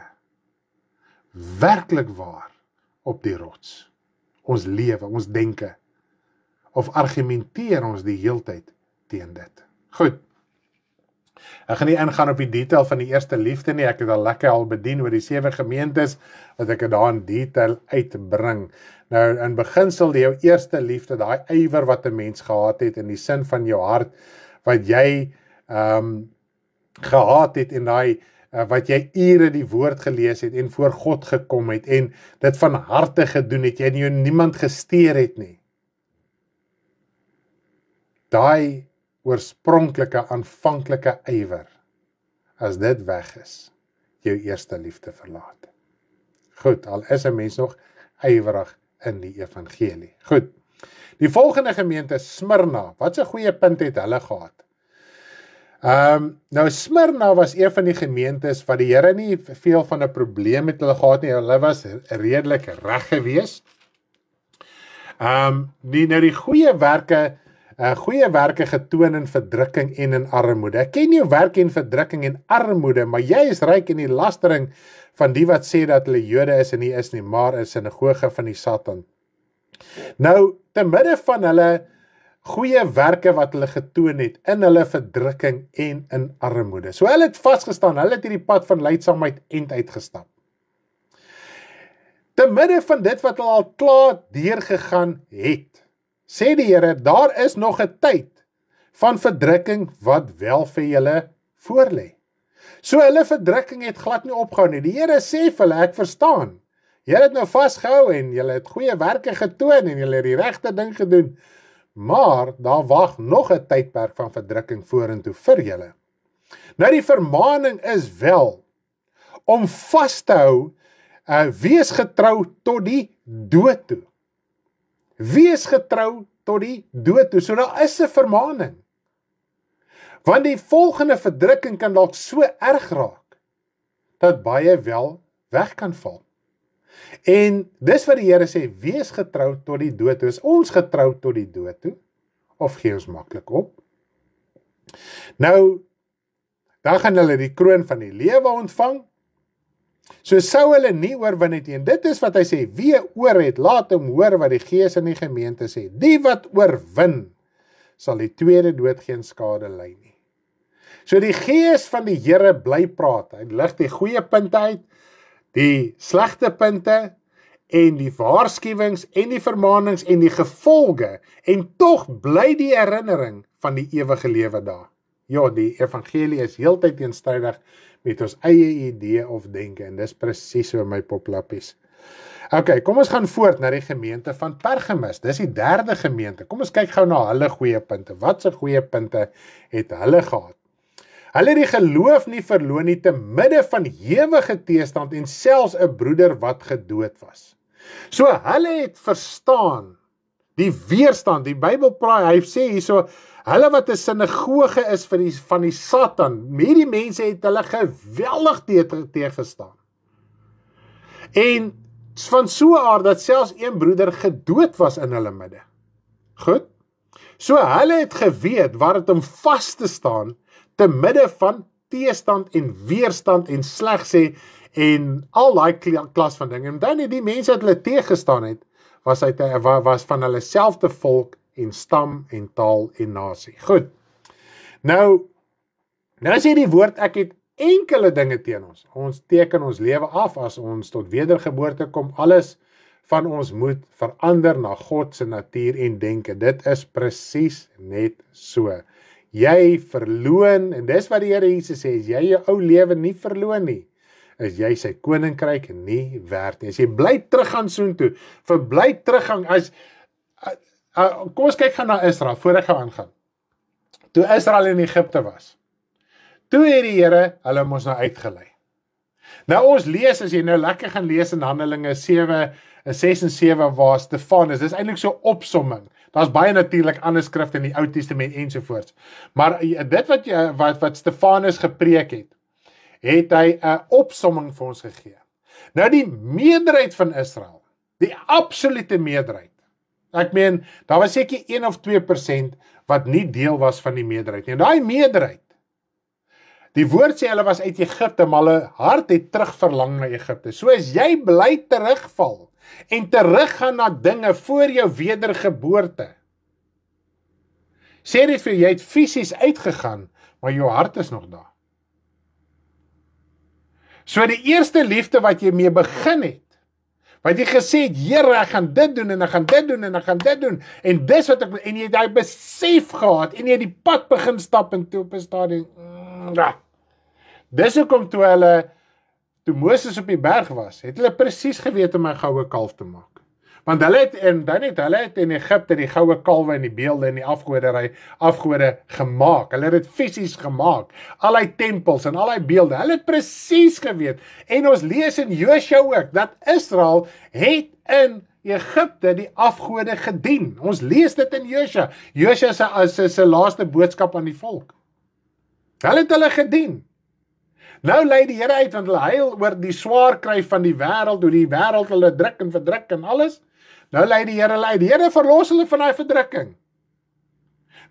werklik waar op die rots. Ons lewe, ons denke, of argumenteer ons die heeltyd teen dit. Goed. Ek gaan nie ingaan op die detail van die eerste liefde nie, ek het al bedien oor die 7 gemeentes, wat ek daar in detail uitbring. Nou, in beginsel, jou eerste liefde, daai ywer wat 'n mens gehad het, in die sin van jou hart, wat jy gehad het, en wat jy ure die woord gelees het, en voor God gekom het, en dit van harte gedoen het, jy niemand gesteer het nie. Daai oorspronklike, aanvanklike ywer, as dit weg is, jou eerste liefde verlaat. Goed, al is 'n mens nog ywerig in die evangelie. Goed, die volgende gemeente, Smyrna, wat 'n goeie punt het hulle gehad? Nou Smyrna was een van die gemeentes wat die Here nie veel van 'n probleem met hulle gehad nie, hulle was redelik reg gewees. Die goeie werke getoon in verdrukking en in armoede. Ek ken jou werk in verdrukking en armoede, maar jy is ryk in die lastering van die wat sê dat hulle Jode is en nie is nie, maar is 'n sinagoge van die Satan. Nou, te midde van hulle goeie werke wat hulle getoon het, in hulle verdrukking en in armoede. So hulle het vasgestaan, hulle het hierdie pad van lydsaamheid end uitgestap. Te midde van dit wat hulle al klaar deurgegaan het, sê die Here, daar is nog 'n tyd van verdrukking wat wel vir julle voorlê. So hulle verdrukking het glad nie opgehou nie. Die Here sê vir hulle, ek verstaan, Julle het nou vasgehou en julle het goeie werke getoon en julle het die regte ding gedoen. Maar daar wag nog 'n tydperk van verdrukking vorentoe vir julle. Nou die vermaaning is wel om vas te hou, wees getrou tot die dood toe. Wees getrou tot die dood toe. So daar is 'n vermaaning. Want die volgende verdrukking kan dalk so erg raak, dat baie wel weg kan val. En dis wat die Here sê, wees getrou tot die dood toe. Is ons getrou tot die dood toe? Of gee ons maklik op? Nou, dan gaan hulle die kroon van die lewe ontvang. So sou hulle nie oorwin het nie. En dit is wat hy sê, wie oor het, laat hom hoor wat die Gees in die gemeente sê. Die wat oorwin, sal die tweede dood geen skade ly nie. So die Gees van die Here bly praat. Hy lig die goeie punte uit, die slegte punte, en die waarskuwings, en die vermaanings, en die gevolge, en tog bly die herinnering van die ewige lewe daar. Ja, die evangelie is heeltyd teenstrydig met ons eie idee of denke, en dis presies so my poplappies. Ok, kom ons gaan voort na die gemeente van Pergamus. Dis die derde gemeente. Kom ons kyk gou na hulle goeie punte. Wat se goeie punte het hulle gehad? Hulle het die geloof nie verloon nie te midde van ewige teestand en selfs 'n broeder wat gedood was. So hulle het verstaan die weerstand, die Bybel praat, hy sê hierso, hulle wat 'n sinagoge is van die Satan, hierdie mense het hulle geweldig teëgestaan. En van so 'n aard dat selfs een broeder gedood was in hulle midde. Goed? So hulle het geweet waar dit om vas te staan te midde van teestand en weerstand en sleg sê en al daai klas van dinge. En dan het die mense wat hulle teëgestaan het, was van hulle selfde volk en stam en taal en nasie. Goed. Nou sê die woord, ek het enkele dinge teen ons. Ons teken ons lewe af as ons tot wedergeboorte kom. Alles van ons moet verander na God se natuur en denke. Dit is presies net so. Jy verloon, en dis wat die Here Jesus sê, as jy jou ou lewe nie verloon nie, is jy sy koninkryk nie werd nie. As jy bly teruggaan soontoe, verbly teruggang, kom ons kyk gaan na Israel, voor ek gaan aangaan. Toe Israel in Egipte was, toe het die Here hulle mos nou uitgelei. Nou ons lees, as jy nou lekker gaan lees in Handelinge 6 en 7 waar Stefanus, dis eintlik so opsomming. Daar's baie natuurlik ander skrifte in die Ou Testament ensovoorts. Maar dit wat Stefanus gepreek het hy 'n opsomming vir ons gegee. Nou die meerderheid van Israel, die absolute meerderheid, ek meen, daar was seker 1 of 2% wat nie deel was van die meerderheid nie. En daai meerderheid, die woord sê hulle was uit Egipte, maar hulle hart het terugverlang na Egipte. So as jy bly terugval en teruggaan na dinge voor jou wedergeboorte, sê dit vir jy het fisies uitgegaan, maar jou hart is nog daar. So die eerste liefde wat jy mee begin het, wat jy gesê het, Here, ek gaan dit doen, en ek gaan dit doen, en ek gaan dit doen, en dis wat ek, en jy het die besef gehad, en jy het die pad begin stap, en toe op 'n stadium, dis hoekom toe Moses op die berg was, het hulle presies geweet om 'n goue kalf te maak. Want hulle het in Egipte die goue kalwe en die beelde en die afgode gemaak. Hulle het dit fisies gemaak. Al die tempels en al die beelde. Hulle het presies geweet. En ons lees in Josua ook, dat Israel het in Egipte die afgode gedien. Ons lees dit in Josua. Josua se laaste boodskap aan die volk. Hulle het hulle gedien. Nou lei die Here uit, want hulle huil oor die swaar kry van die wêreld, hoe die wêreld hulle druk en verdruk en alles. Nou lei die Here uit. Die Here verlos hulle van daai verdrukking.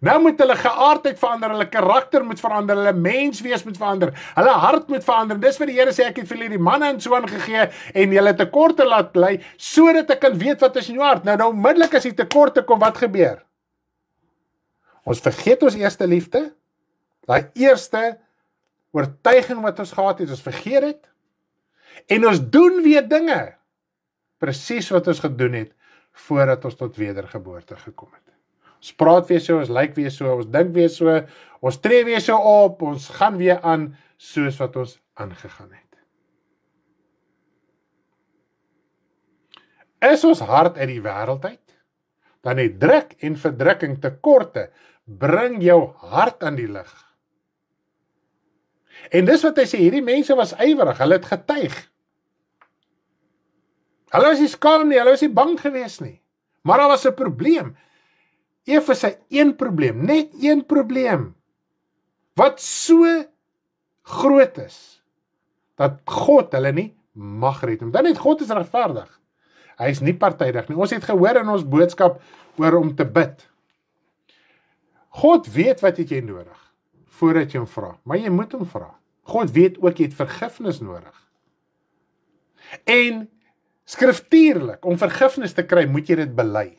Nou moet hulle geaardheid verander, hulle karakter moet verander, hulle menswees moet verander, hulle hart moet verander. Dis wat die Here sê, ek het vir julle die manne en so aangegee en julle tekorte laat bly, sodat ek kan weet wat is in jou hart. Nou onmiddellik as die tekorte kom, wat gebeur? Ons vergeet ons eerste liefde, daai eerste oortuiging wat ons gehad het, ons vergeet dit, en ons doen weer dinge, presies wat ons gedoen het, voordat ons tot wedergeboorte gekom het. Ons praat weer so, ons lyk weer so, ons dink weer so, ons tree weer so op, ons gaan weer aan, soos wat ons aangegaan het. is ons hart uit die wêreld uit, dan het druk en verdrukking tekorte, bring jou hart aan die lig. En dis wat hy sê, hierdie mense was ywerig, hulle het getuig. Hulle was nie skaam nie, hulle was nie bang gewees nie. Maar daar was 'n probleem. Efese een probleem, net een probleem, wat so groot is, dat God hulle nie mag red nie. Dan net God is regverdig. Hy is nie partydig nie. Ons het gehoor in ons boodskap oor om te bid. God weet wat het jy nodig, voordat jy hom vra. Maar jy moet hom vra. God weet ook jy het vergifnis nodig. En skriftuurlik, om vergifnis te kry, moet jy dit bely.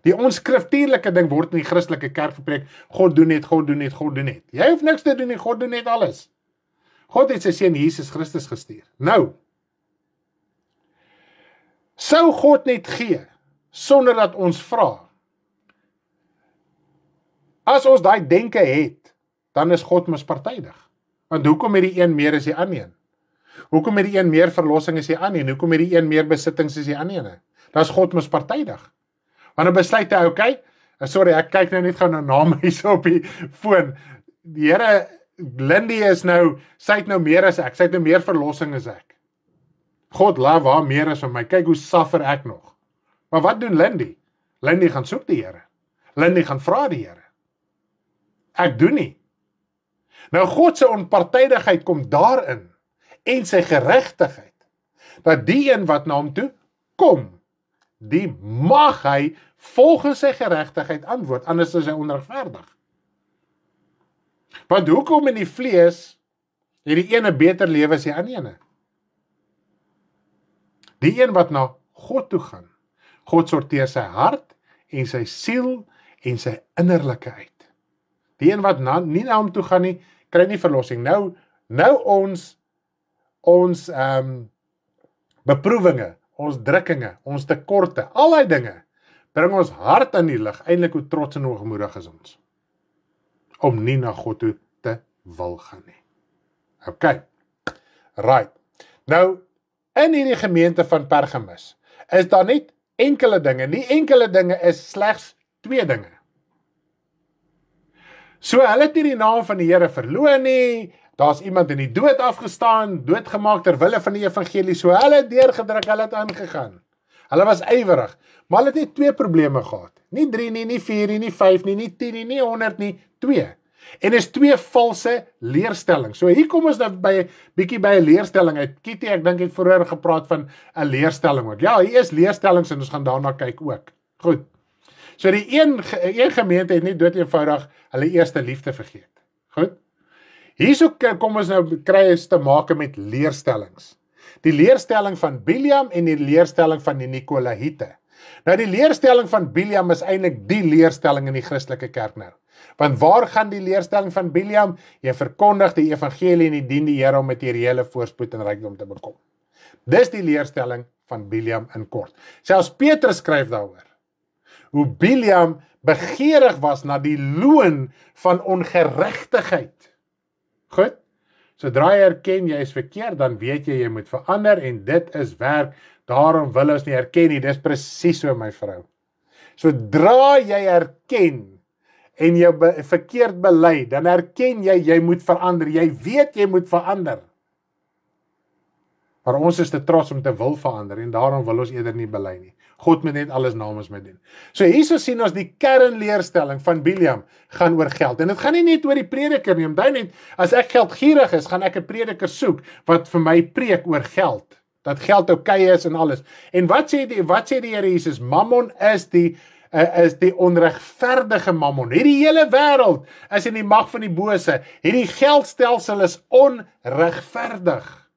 Die onskriftuurlike ding word in die Christelike kerk gepreek, God doen net, God doen net, God doen net. Jy hoef niks te doen nie, God doen net alles. God het sy seun Jesus Christus gestuur. Nou, sou God net gee, sonder dat ons vra. As ons daai denke het, dan is God mos partydig. Want hoekom het die een meer as die ander een? Hoekom het die een meer verlossing as die ander een? Hoekom het die een meer besittings as die ander een? Dan is God mos partydig. Want dan besluit hy, okay, sorry, ek kyk nou net gou na name hier op die foon. Die Here, Lindy is nou, sy het nou meer as ek, sy het nou meer verlossing as ek. God love haar meer as van my, kyk hoe suffer ek nog. Maar wat doen Lindy? Lindy gaan soek die Here. Lindy gaan vra die Here. Ek doen nie. Nou God se onpartydigheid kom daarin, en sy geregtigheid, dat die een wat na hom toe kom, die mag hy volgens sy geregtigheid antwoord, anders is hy onregverdig. Want hoekom in die vlees het die ene beter lewe as die ander ene? Die een wat na God toe gaan, God sorteer sy hart en sy siel en sy innerlike uit. Die een wat nie na hom toe gaan nie, kry nie verlossing. Nou ons beproewinge, ons drukkinge, ons tekorte, al die dinge, bring ons hart aan die lig, eintlik hoe trots en hoogmoedig is ons, om nie na God toe te wil gaan nie. Okay, right. Nou, in hierdie gemeente van Pergamus, is daar net enkele dinge, nie enkele dinge is slegs 2 dinge. So hulle het nie die naam van die Here verloor nie, daar's iemand in die dood afgestaan, doodgemaak ter wille van die evangelie, so hulle het deurgedruk, hulle het aangegaan. Hulle was ywerig, maar hulle het net 2 probleme gehad. Nie 3 nie, nie 4 nie, nie 5 nie, nie 10 nie, nie 100 nie, 2. En is 2 valse leerstellings. So hier kom ons nou bietjie by 'n leerstelling uit. Kitty, ek dink het vroeër gepraat van 'n leerstelling ook. Ja, hier is leerstellings en ons gaan daarna kyk ook. Goed. So die een gemeente het nie dood eenvoudig hulle eerste liefde vergeet. Goed. Hierso kom ons nou kry ons te maak met leerstellings. Die leerstelling van Biliam en die leerstelling van die Nikolaïte. Nou die leerstelling van Biliam is eintlik die leerstelling in die Christelike kerk nou. Want waar gaan die leerstelling van Biliam? Jy verkondig die evangelie en jy dien die Here om materiële voorspoed en rykdom te bekom. Dis die leerstelling van Biliam in kort. Selfs Petrus skryf daaroor. Hoe Biliam begeerig was na die loon van ongeregtigheid. Goed? Sodra jy erken jy is verkeerd, dan weet jy moet verander en dit is werk. Daarom wil ons nie erken nie, dis presies so my vrou. Sodra jy erken en jy verkeerd bely, dan erken jy moet verander. Jy weet jy moet verander. Maar ons is te trots om te wil verander en daarom wil ons eerder nie bely nie. God moet net alles namens my doen. So hierso sien ons die kernleerstelling van Biliam gaan oor geld. En dit gaan nie net oor die prediker nie, omdat net as ek geldgierig is, gaan ek 'n prediker soek wat vir my preek oor geld. Dat geld okay is en alles. En wat sê die Here Jesus? Mammon is die onregverdige mammon. Hierdie hele wêreld is in die mag van die bose. Hierdie geldstelsel is onregverdig.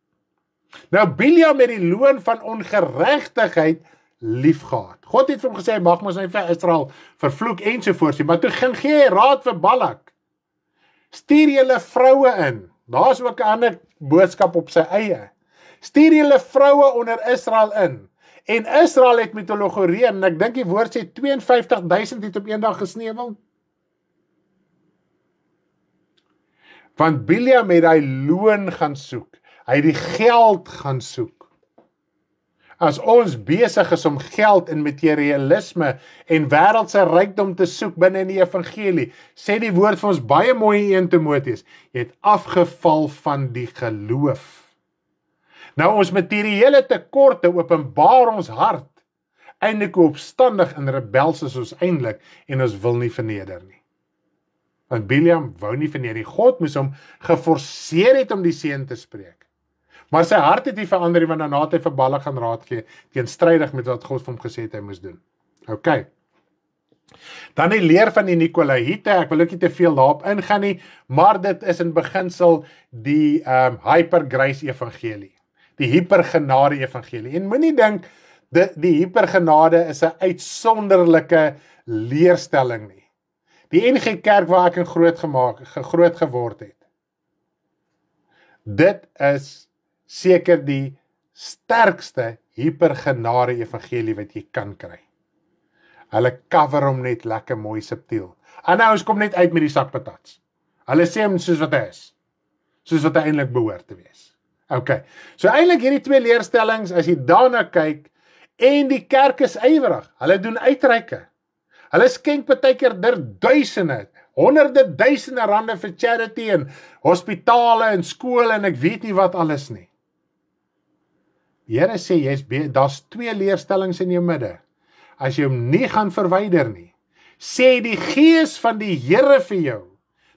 Nou Biliam het die loon van ongeregtigheid lief gehad. God het vir hom gesê, hy mag mos nie vir Israel vervloek ensovoorts, maar toe gee hy raad vir Balak. Stuur julle vroue in. Daar's ook 'n ander boodskap op sy eie. Stuur julle vroue onder Israel in. En Israel het met hulle gereën, en ek dink die woord sê 52,000 het op een dag gesneuwel. Want Biliam het hy loon gaan soek. Hy het die geld gaan soek. As ons besig is om geld en materialisme en wêreldse rykdom te soek binne in die evangelie, sê die woord vir ons baie mooi in 1 Timoteus, jy het afgeval van die geloof. Nou ons materiële tekorte openbaar ons hart, eintlik hoe opstandig en rebels is ons eintlik, en ons wil nie verneder nie. Want Bileam wou nie verneder nie. God moes hom geforseer het om die seën te spreek. Maar sy hart het nie verander nie, want daarna het hy vir Balak gaan raad gee, teenstrydig met wat God vir hom gesê het hy moes doen. OK. Dan die leer van die Nikolaïte, ek wil ook nie te veel daarop ingaan nie, maar dit is in beginsel die hypergrace evangelie, die hypergenade evangelie. En moenie dink, die hypergenade is 'n uitsonderlike leerstelling nie. Die NG Kerk waar ek groot geword het, dit is seker die sterkste hypergenade evangelie wat jy kan kry. Hulle cover hom net lekker mooi subtiel. Ander ouens kom net uit met die sak patats. Hulle sê hom soos wat hy is. Soos wat hy eintlik behoort te wees. OK. So eintlik hierdie twee leerstellings, as jy daarna kyk, en die kerk is ywerig. Hulle doen uitreike. Hulle skenk partykeer duisende, honderde duisende rande vir charity en hospitale en skole en ek weet nie wat alles nie. Die Here sê, daar's twee leerstellings in jou midde. As jy hom nie gaan verwyder nie, sê die Gees van die Here vir jou.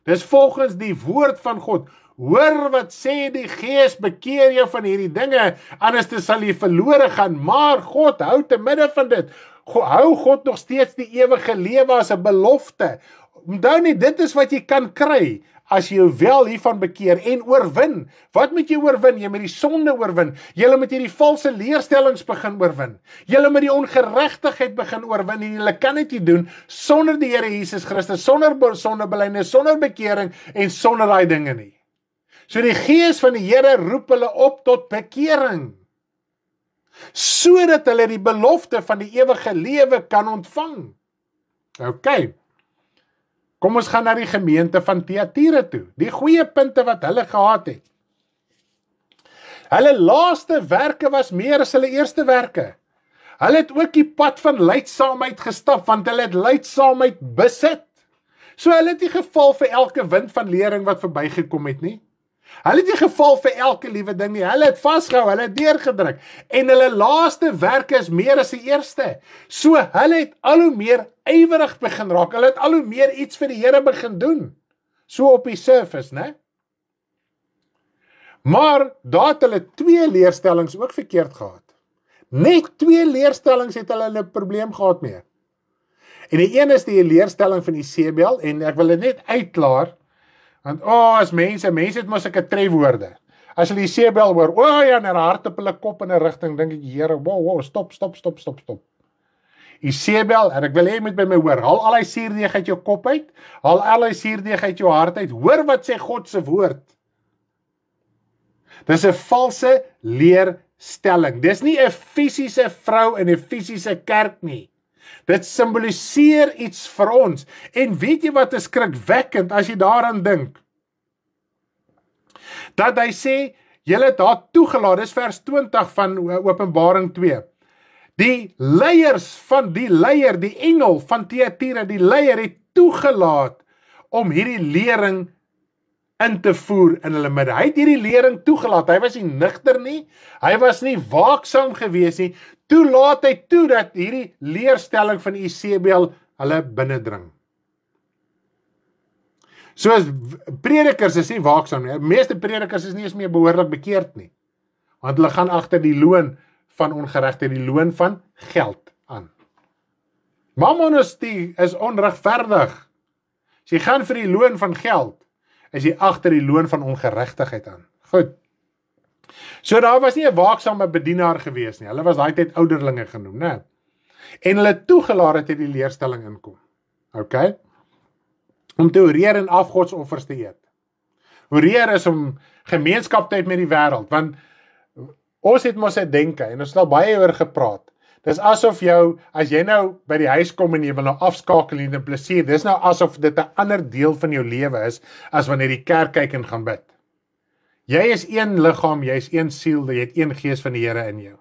Dis volgens die woord van God. Hoor wat sê die Gees, bekeer jou van hierdie dinge, anders sal jy verlore gaan, maar God hou te midde van dit. Hou God nog steeds die ewige lewe as 'n belofte. Onthou nie, dit is wat jy kan kry, as jy jou wel hiervan bekeer en oorwin. Wat moet jy oorwin? Jy moet die sonde oorwin. Jy moet hierdie valse leerstellings begin oorwin. Jy moet die ongeregtigheid begin oorwin, en jy kan dit nie doen sonder die Here Jesus Christus, sonder sondebelydenis, sonder bekering en sonder daai dinge nie. So die Gees van die Here roep hulle op tot bekering, sodat hulle die belofte van die ewige lewe kan ontvang. OK. Kom ons gaan na die gemeente van Thyatira toe. Die goeie punte wat hulle gehad het. Hulle laaste werke was meer as hulle eerste werke. Hulle het ook die pad van lydsaamheid gestap, want hulle het lydsaamheid besit. So hulle het nie geval vir elke wind van lering wat verbygekom het nie. Hulle het nie geval vir elke liewe ding nie. Hulle het vasgehou, hulle het deurgedruk. En hulle laaste werke is meer as die eerste. So hulle het al hoe meer ywerig begin raak. Hulle het al hoe meer iets vir die Here begin doen. So op die surface, né? Maar daar het hulle twee leerstellings ook verkeerd gehad. Net twee leerstellings het hulle 'n probleem gehad mee. En die een is die leerstelling van Isebel, en ek wil dit net uitklaar. Want, as mense het mos sulke trefwoorde. As hulle Isebel hoor, ja, en hulle hart op hulle kop in 'n rigting, dink ek, Here, wow, stop. Isebel, en ek wil hê jy moet by my hoor, haal al die suurdeeg uit jou kop uit, haal al die suurdeeg uit jou hart uit, hoor wat sê God se woord. Dis 'n valse leerstelling. Dis nie 'n fisiese vrou in 'n fisiese kerk nie. Dit simboliseer iets vir ons. En weet jy wat is skrikwekkend as jy daaraan dink? Dat hy sê, julle het haar toegelaat, dis vers 20 van Openbaring 2. Die leier, die engel van Thyatira, die leier het toegelaat om hierdie lering in te voer in hulle midde. Hy het hierdie lering toegelaat. Hy was nie nigter nie, hy was nie waaksaam gewees nie. Toe laat hy toe dat hierdie leerstelling van Isebel hulle binnendring. Soos predikers is nie waaksaam nie. Meeste predikers is nie eens meer behoorlik bekeerd nie. Want hulle gaan agter die loon van ongeregtigheid, die loon van geld aan. Mammon is onregverdig. As jy gaan vir die loon van geld, is jy agter die loon van ongeregtigheid aan. Goed. So daar was nie 'n waaksame bedienaar gewees nie. Hulle was daai tyd ouderlinge genoem, né? En hulle toegelaat het die leerstelling inkom. OK? Om te oreer en afgodsoffers te eet. Oreer is om gemeenskap te hê met die wêreld, want ons het mos 'n denke en ons het al baie oor gepraat. Dis asof as jy nou by die huis kom en jy wil nou afskakel en plesier, dis nou asof dit 'n ander deel van jou lewe is as wanneer die kerk kyk en gaan bid. Jy is een liggaam, jy is een siel, jy het een gees van die Here in jou.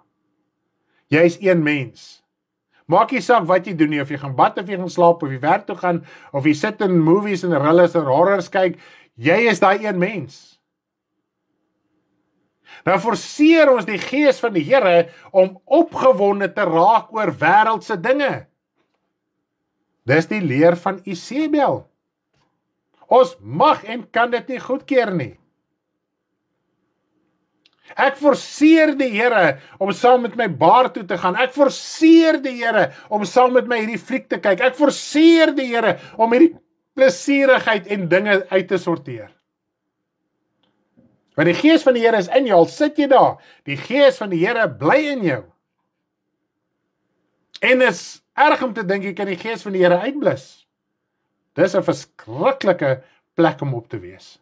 Jy is een mens. Maak nie saak wat jy doen nie, of jy gaan bad, of jy gaan slaap, of jy werk toe gaan, of jy sit in movies en rilles en horrors kyk, jy is daai een mens. Nou forceer ons die gees van die Here om opgewonde te raak oor wêreldse dinge. Dis die leer van Isebel. Ons mag en kan dit nie goedkeur nie. Ek forceer die Here om saam met my bar toe te gaan. Ek forceer die Here om saam met my hierdie fliek te kyk. Ek forceer die Here om hierdie plesierigheid en dinge uit te sorteer. Want die gees van die Here is in jou, al sit jy daar. Die gees van die Here bly in jou. En is erg om te dink jy kan die gees van die Here uitblus. Dis 'n verskriklike plek om op te wees.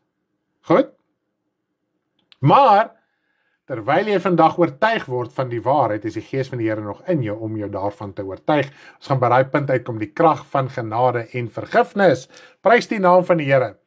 Goed? Maar terwyl jy vandag oortuig word van die waarheid, is die gees van die Here nog in jou om jou daarvan te oortuig. Ons gaan by daai punt uitkom, die krag van genade en vergifnis. Prys die naam van die Here.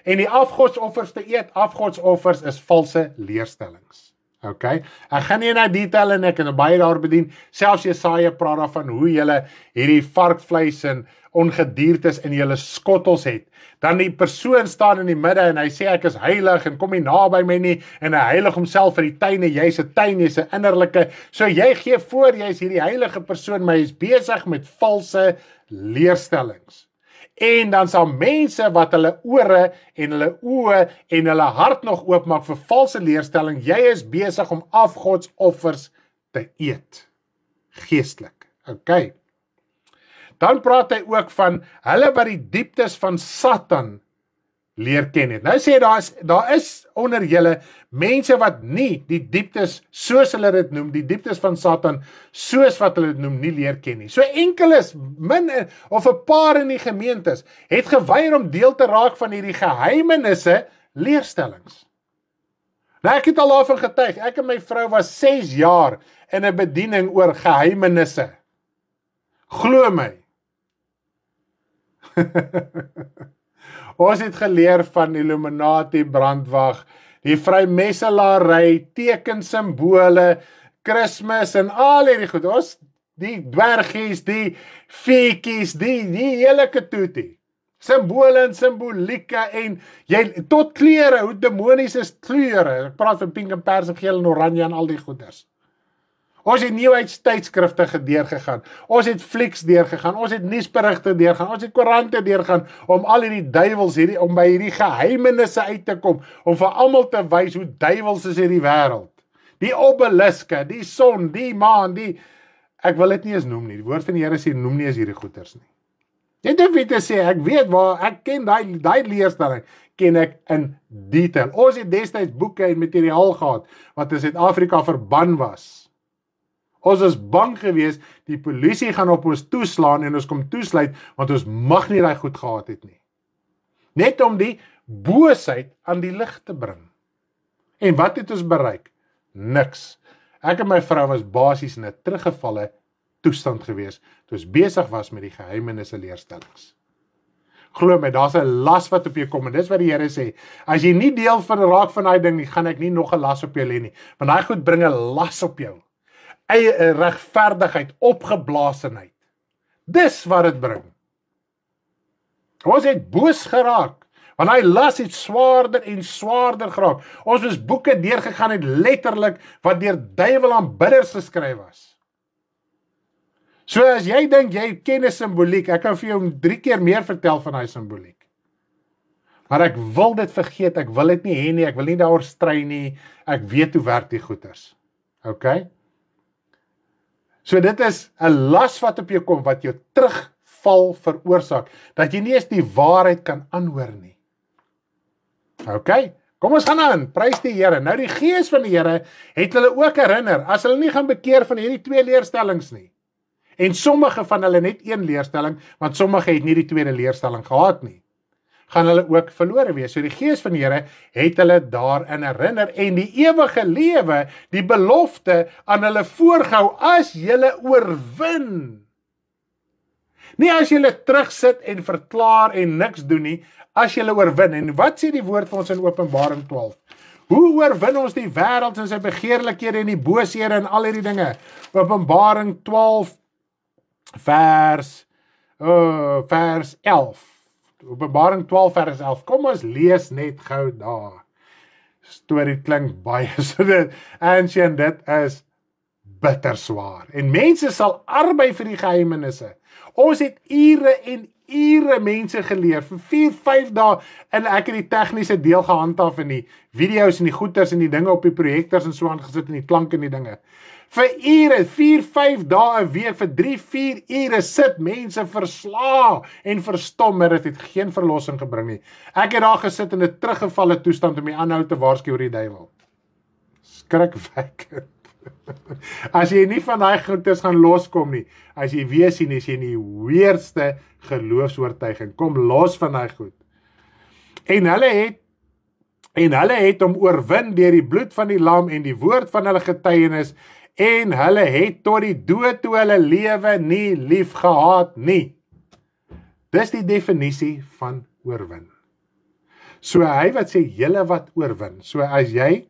En die afgodsoffers te eet, afgodsoffers is valse leerstellings. Okay? Ek gaan nie in detail en ek kan baie daar bedien. Selfs Jesaja praat daarvan hoe julle hierdie varkvleis en ongediertes in julle skottels het. Dan die persoon staan in die midde en hy sê ek is heilig en kom nie naby my nie en hy heilig homself vir die tuin en jy's 'n tuin, jy's 'n innerlike. So jy gee voor jy's hierdie heilige persoon, maar jy's besig met valse leerstellings. En dan sal mense wat hulle ore en hulle oë en hulle hart nog oopmaak vir valse leerstelling, jy is besig om afgodsoffers te eet. Geestelik. Okay. Dan praat hy ook van hulle wat die dieptes van Satan leer ken het. Nou sê daar is onder julle mense wat nie die dieptes, soos hulle dit noem, die dieptes van Satan, soos wat hulle dit noem, nie leer ken nie. So enkeles, min of 'n paar in die gemeentes, het geweier om deel te raak van hierdie geheimenisse leerstellings. Nou ek het al daarvan getuig, ek en my vrou was 6 jaar in 'n bediening oor geheimenisse. Glo my. Ons het geleer van Illuminati, brandwag, die vrymetselary, tekensimbole, Kersfees en al hierdie goed. Ons die dwergies, die feetjies, die hele katoetie. Simbole en simbolieke en jy tot kleure, hoe demonies is kleure. Ek praat van pink en pers en geel en oranje en al die goeders. Ons het nuwheidstydskrifte deurgegaan, ons het flieks deurgegaan, ons het nuusberigte deurgegaan, ons het koerante deurgegaan, om al hierdie duiwels om by hierdie geheimenisse uit te kom, om vir almal te wys hoe duiwels is hierdie wêreld. Die obeliske, die son, die maan, ek wil dit nie eens noem nie, die woord van die Here sê, noem nie eens hierdie goeters nie. Jy hoef nie te sê, ek weet waar, ek ken die leerstelling, ken ek in detail. Ons het destyds boeke en materiaal gehad, wat in Suid-Afrika verban was. Ons is bang gewees, die polisie gaan op ons toeslaan en ons kom toesluit, want ons mag nie daai goed gehad het nie. Net om die boosheid aan die lig te bring. En wat het ons bereik? Niks. Ek en my vrou was basies in 'n teruggevalle toestand gewees, toe ons besig was met die geheimenisse leerstellings. Glo my, daar's 'n las wat op jou kom, en dis wat die Here sê, as jy nie deel van raak van daai ding nie, gaan ek nie nog 'n las op jou lê nie, want daai goed bring 'n las op jou. Eie regverdigheid, opgeblaasenheid. Dis wat dit bring. Ons het boos geraak, want hy las het swaarder en swaarder geraak. Ons is boeke deurgegaan het letterlik wat deur duiwelaanbidders geskryf was. So as jy dink jy ken 'n simboliek, ek kan vir jou 3 keer meer vertel van daai simboliek. Maar ek wil dit vergeet, ek wil dit nie hê nie, ek wil nie daaroor stry nie, ek weet hoe werk die goeters. Okay? So dit is 'n las wat op jou kom, wat jou terugval veroorsaak, dat jy nie eens die waarheid kan aanhoor nie. Okay, kom ons gaan aan, prys die Here. Nou die gees van die Here het hulle ook herinner, as hulle nie gaan bekeer van hierdie 2 leerstellings nie. En sommige van hulle net 1 leerstelling, want sommige het nie die 2de leerstelling gehad nie. Gaan hulle ook verlore wees. So die gees van die Here het hulle daarin herinner en die ewige lewe, die belofte aan hulle voorgehou as julle oorwin. Nie as julle terugsit en verklaar en niks doen nie, as julle oorwin. En wat sê die woord vir ons in Openbaring 12? Hoe oorwin ons die wêreld en sy begeerlikhede en die booshede en al hierdie dinge? Openbaring 12 vers 11. Openbaring 12 vers 11. Kom ons lees net gou daar. Storie klink baie so dit ancient, dit is bitter swaar. En mense sal arbei vir die geheimenisse. Ons het ure en ure mense geleer, vir 4-5 dae, en ek het die tegniese deel gehandhaaf en die video's en die goeters en die dinge op die projektors en so aangesit en die klank en die dinge. Vir ure, 4-5 dae 'n week, vir 3-4 ure sit mense versla en verstom, maar dit het geen verlossing gebring nie. Ek het daar gesit in 'n teruggevalle toestand om die aanhou te waarsku oor die duiwel. Skrikwekkend. As jy nie van daai goedes gaan loskom nie, as jy weer sien, is jy in die weirdste geloofsoortuiging, kom los van daai goed. En hulle het hom oorwin deur die bloed van die lam en die woord van hulle getuienis, en hulle het tot die dood toe hulle lewe nie lief gehad nie. Dis die definisie van oorwin. So hy wat sê, julle wat oorwin. So as jy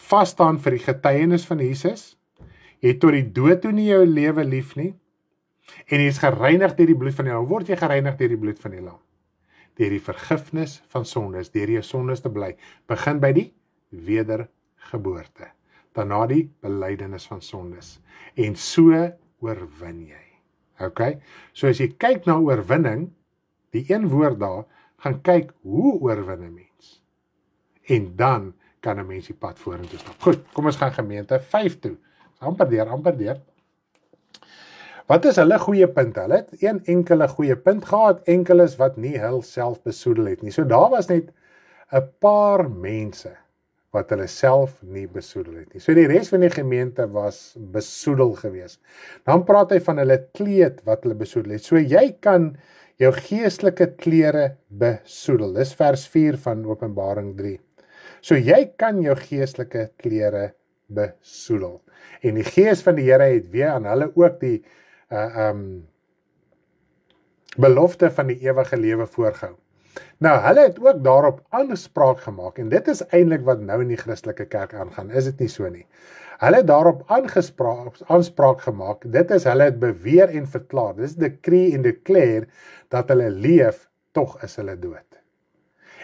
vasstaan vir die getuienis van Jesus, jy het tot die dood toe nie jou lewe lief nie, en jy is gereinig deur die bloed van die lam. Word jy gereinig deur die bloed van die lam? Deur die vergifnis van sondes, deur jou sondes te bely. Begin by die wedergeboorte. Daarna die belydenis van sondes. En so oorwin jy. Okay? So as jy kyk na oorwinning, die een woord daar, gaan kyk hoe oorwin 'n mens. En dan kan 'n mens die pad vorentoe stap. Goed, kom ons gaan gemeente 5 toe. Amper deur. Wat is hulle goeie punte? Hulle het een enkele goeie punt gehad, enkeles wat nie hul self besoedel het nie. So daar was net 'n paar mense wat hulle self nie besoedel het nie. So die res van die gemeente was besoedel geweest. Dan praat hy van hulle kleed wat hulle besoedel het. So jy kan jou geestelike klere besoedel. Dis vers 4 van Openbaring 3. So jy kan jou geestelike klere besoedel. En die gees van die Here het weer aan hulle ook die belofte van die ewige lewe voorgehou. Nou, hulle het ook daarop aanspraak gemaak, en dit is eintlik wat nou in die Christelike kerk aangaan, is dit nie so nie. Hulle het daarop aanspraak gemaak, dit is hulle het beweer en verklaar, dit is decree en declare, dat hulle leef, tog is hulle dood.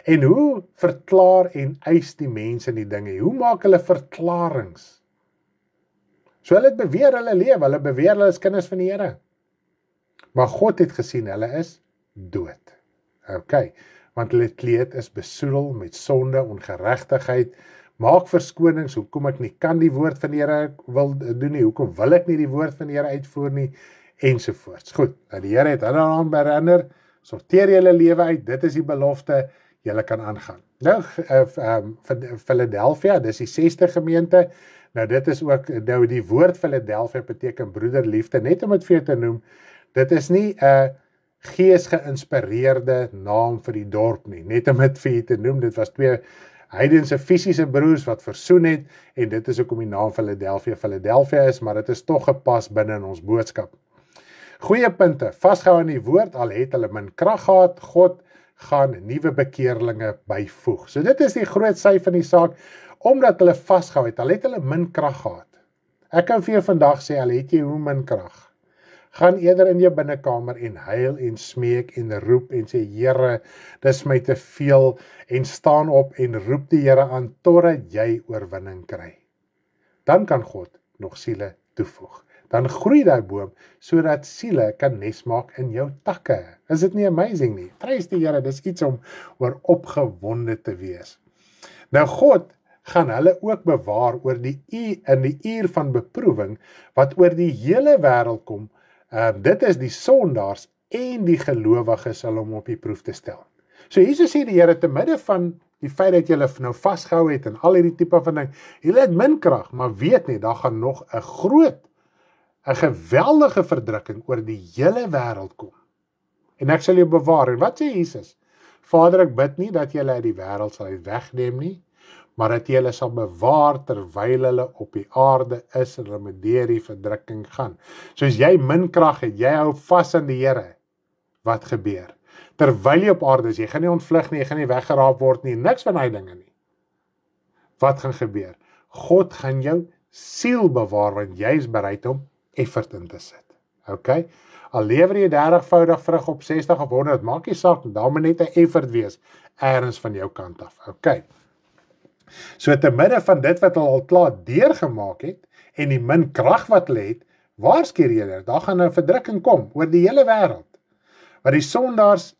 En hoe verklaar en eis die mense die dinge? Hoe maak hulle verklarings? So hulle het beweer hulle leef, hulle beweer hulle is kinders van die Here. Maar God het gesien, hulle is dood. Okay, want hulle kleed is besoedel met sonde, ongeregtigheid, maak verskonings, hoekom ek nie kan die woord van die Here wil doen nie, hoekom wil ek nie die woord van die Here uitvoer nie, ensovoorts. Goed, nou die Here het hulle aan herinner, sorteer julle lewe uit, dit is die belofte, julle kan aangaan. Nou, Philadelphia, dis die 6de gemeente, nou dit is ook, nou die woord Philadelphia beteken broederliefde, net om het vir jou te noem, dit is nie 'n gees geïnspireerde naam vir die dorp nie, net om het vir jou te noem, dit was 2 heidense fisiese broers wat versoen het, en dit is ook om die naam Philadelphia is, maar dit is tog gepas binne in ons boodskap. Goeie punte, vasgehou aan die woord, al het hulle min krag gehad, God gaan nuwe bekeerlinge byvoeg. So dit is die groot sy van die saak, omdat hulle vasgehou het, al het hulle min krag gehad. Ek kan vir jou vandag sê, al het jy hoe min krag, gaan eerder in jou binnekamer en huil en smeek en roep en sê, Here, dis my te veel, en staan op en roep die Here aan, totdat jy oorwinning kry. Dan kan God nog siele toevoeg. Dan groei die boom, sodat siele kan nes maak in jou takke. Is dit nie amazing nie? Prys die Here, dis iets om oor opgewonde te wees. Nou God gaan hulle ook bewaar oor in die uur van beproewing, wat oor die hele wêreld kom. Dit is die sondaars en die gelowiges sal hom op die proef te stel. So Jesus sê die Here, te midde van die feit dat julle nou vasgehou het en al hierdie tipe van ding, julle het min krag, maar weet nie, daar gaan nog 'n geweldige verdrukking oor die hele wêreld kom. En ek sal jou bewaar. En wat sê Jesus? Vader, ek bid nie dat julle uit die wêreld sal wegneem nie, maar dat julle sal bewaar terwyl hulle op die aarde is en hulle met deur die verdrukking gaan. So as jy min krag het, jy hou vas aan die Here, wat gebeur? Terwyl jy op aarde is, jy gaan nie ontvlug nie, jy gaan nie weggeraap word nie, niks van daai dinge nie. wat gaan gebeur? God gaan jou siel bewaar, want jy is bereid om effort in te sit. Okay? Al lewer jy 30voudig vrug op 60 of 100, maak nie saak, daar moet net 'n effort wees, ergens van jou kant af. Okay. So te midde van dit wat hulle al klaar deurgemaak het, en die min krag wat hulle het, waarsku julle, daar gaan 'n verdrukking kom, oor die hele wêreld. Vir die sondaars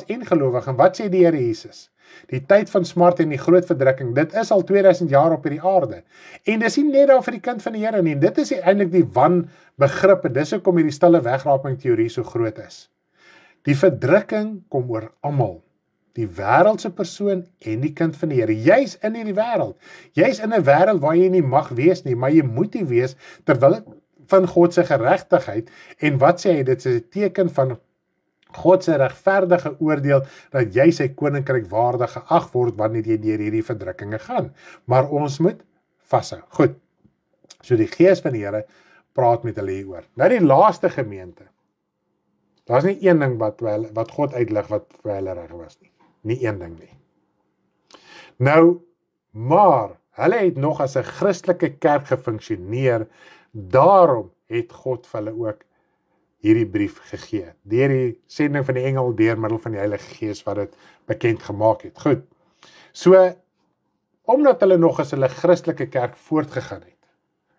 en gelowiges, wat sê die Here Jesus? Die tyd van smart en die groot verdrukking, dit is al 2000 jaar op hierdie aarde. En dis nie net daar vir die kind van die Here nie, dit is eintlik die wanbegrip, en dis hoekom hierdie stille wegraping teorie so groot is. Die verdrukking kom oor almal, die wêreldse persoon en die kind van die Here. Jy's in hierdie wêreld. Jy's in 'n wêreld waar jy nie mag wees nie, maar jy moet nie wees terwyl van God se geregtigheid. En wat sê hy? Dit is 'n teken van God se regverdige oordeel dat jy sy koninkryk waardig geag word wanneer jy deur hierdie verdrukkinge gaan. Maar ons moet vashou. Goed. So die Gees van die Here praat met hulle hieroor. Nou die laaste gemeente. Daar's nie een ding wat God uitlig wat vir hulle reg was nie. Nie een ding nie. Nou, maar hulle het nog as 'n Christelike kerk gefunksioneer, daarom het God vir hulle ook hierdie brief gegee, deur die sending van die engel, deur middel van die Heilige Gees wat dit bekend gemaak het. Goed, so, omdat hulle nog as hulle Christelike kerk voortgegaan het,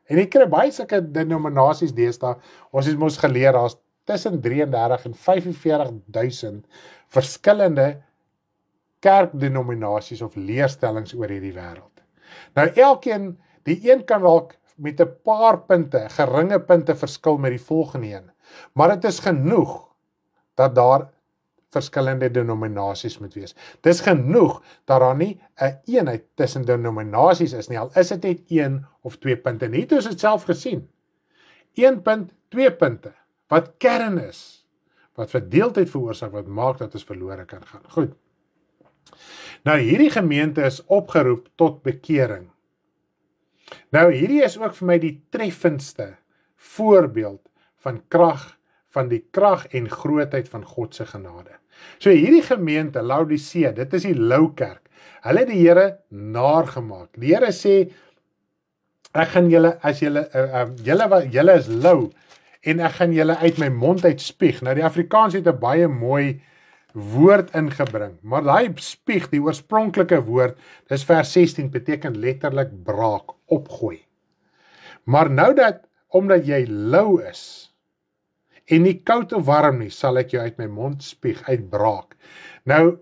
en ek kry baie sulke denominasies deesdae, ons het mos geleer, daar's tussen 33 en 45.000 verskillende kerkdenominasies of leerstellings oor hierdie wêreld. Nou elkeen, die een kan dalk met 'n paar punte, geringe punte verskil met die volgende een, maar dit is genoeg dat daar verskillende denominasies moet wees. Dis genoeg dat daar nie 'n eenheid tussen denominasies is nie, al is dit net 1 of 2 punte. Nie het ons dit self gesien. 1 punt, 2 punte, wat kern is, wat verdeeldheid veroorsaak, wat maak dat ons verlore kan gaan. Goed. Nou hierdie gemeente is opgeroep tot bekering. Nou hierdie is ook vir my die treffendste voorbeeld van die krag en grootheid van God se genade. So hierdie gemeente, Laodicea, dit is die lou kerk. Hulle het die Here naargemaak. Die Here sê, ek gaan julle, as julle is lou, en ek gaan julle uit my mond uit spieg. Nou die Afrikaans het 'n baie mooi woord ingebring, maar daai spieg, die oorspronklike woord, dis vers 16, beteken letterlik braak, opgooi. Maar nou omdat jy lou is, en nie koud of warm nie, sal ek jou uit my mond spieg, uitbraak. Nou,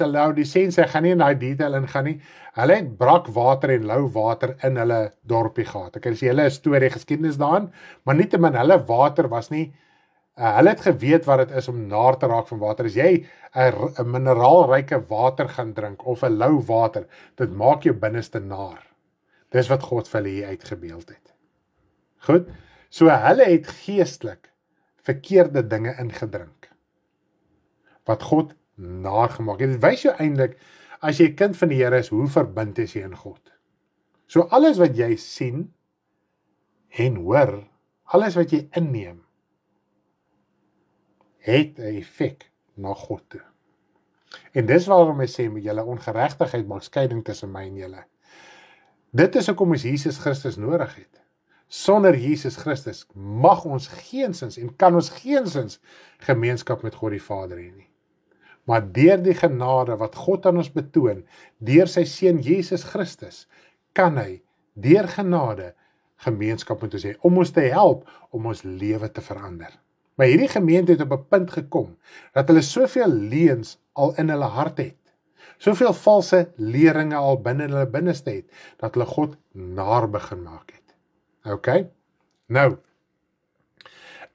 Laodicense, ek gaan nie in daai detail ingaan nie, hulle het brak water en lou water in hulle dorpie gehad. Ek kan sê, hulle storie, geskiedenis daarin, maar nietemin, hulle water was nie, hulle het geweet wat dit is om naar te raak van water. As jy 'n mineraalryke water gaan drink, of 'n lou water, dit maak jou binneste naar. Dis wat God vir hulle hier uitgebeeld het. Goed, so hulle het geestelik verkeerde dinge ingedrink, wat God naargemaak het. Dit wys jou eintlik, as jy kind van die Here is, hoe verbind is jy in God. So alles wat jy sien, en hoor, alles wat jy inneem, het 'n effek na God toe. En dis waarom hy sê, met julle ongeregtigheid maak skeiding tussen my en julle. Dit is hoekom ons Jesus Christus nodig het. Sonder Jesus Christus mag ons geensins en kan ons geensins gemeenskap met God die Vader hê nie. Maar deur die genade wat God aan ons betoon, deur sy seun Jesus Christus, kan hy deur genade gemeenskap met ons hê, om ons te help om ons lewe te verander. Maar hierdie gemeente het op 'n punt gekom, dat hulle soveel leuns al in hulle hart het, soveel valse leringe al binne hulle binneste het, dat hulle God naar begin maak het. Okay? Nou,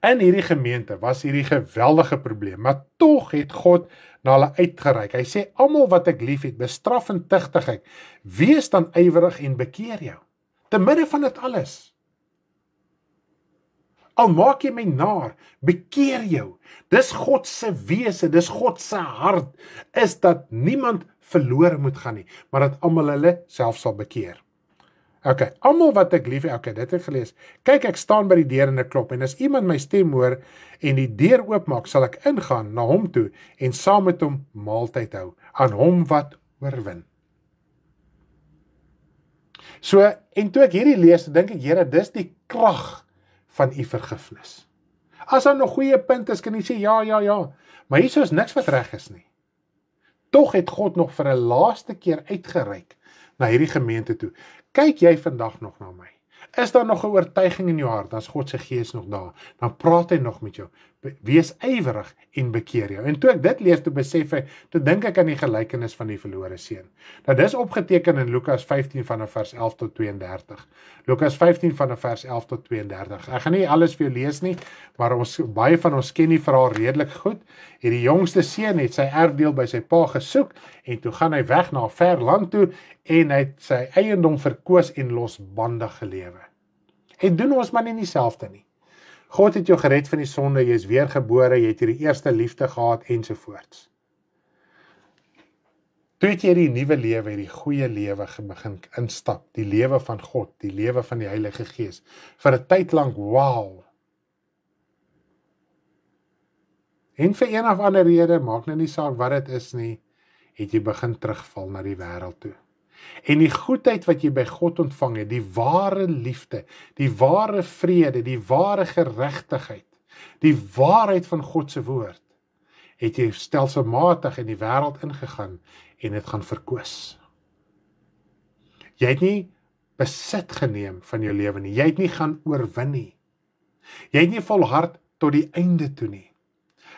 in hierdie gemeente was hierdie geweldige probleem, maar tog het God na hulle uitgereik. Hy sê, almal wat ek lief het, bestraf en tugtig ek, wees dan ywerig en bekeer jou. Te midde van dit alles. Al maak jy my naar, bekeer jou. Dis God se wese, dis God se hart, is dat niemand verlore moet gaan nie, maar dat almal hulle self sal bekeer. Okay, almal wat ek lief het, okay, dit het ek gelees. Kyk, ek staan by die deur en ek klop, en as iemand my stem hoor en die deur oopmaak, sal ek ingaan na hom toe en saam met hom maaltyd hou, aan hom wat oorwin. So, en toe ek hierdie lees, dink ek, Here, dis die krag van u vergifnis. As daar nog goeie punte is, kan jy sê, ja, maar hier is niks wat reg is nie. Tog het God nog vir 'n laaste keer uitgereik na hierdie gemeente toe. Kyk jy vandag nog na my? Is daar nog 'n oortuiging in jou hart, dan is God se gees nog daar, dan praat hy nog met jou. Wees ywerig en bekeer jou. En toe ek dit lees, toe besef ek, toe dink ek aan die gelykenis van die verlore seun. Nou dis opgeteken in Lukas 15 vanaf vers 11 tot 32. Lukas 15 vanaf vers 11 tot 32. Ek gaan nie alles vir jou lees nie, maar baie van ons ken die verhaal redelik goed. Hierdie jongste seun het sy erfdeel by sy pa gesoek en toe gaan hy weg na 'n ver land toe en hy het sy eiendom verkoos en losbandig gelewe. En doen ons maar nie dieselfde nie. God het jou gered van die sonde, jy is weergebore, jy het hierdie eerste liefde gehad ensovoorts. Toe het jy die nuwe lewe, hierdie goeie lewe begin instap, die lewe van God, die lewe van die Heilige Gees, vir 'n tyd lank, wow. En vir een of ander rede, maak nou nie saak wat dit is nie, het jy begin terugval na die wêreld toe. En die goedheid wat jy by God ontvang het, die ware liefde, die ware vrede, die ware geregtigheid, die waarheid van God se woord, het jy stelselmatig in die wêreld ingegaan en het gaan verkoos. Jy het nie besit geneem van jou lewe nie, jy het nie gaan oorwin nie. Jy het nie volhard tot die einde toe nie.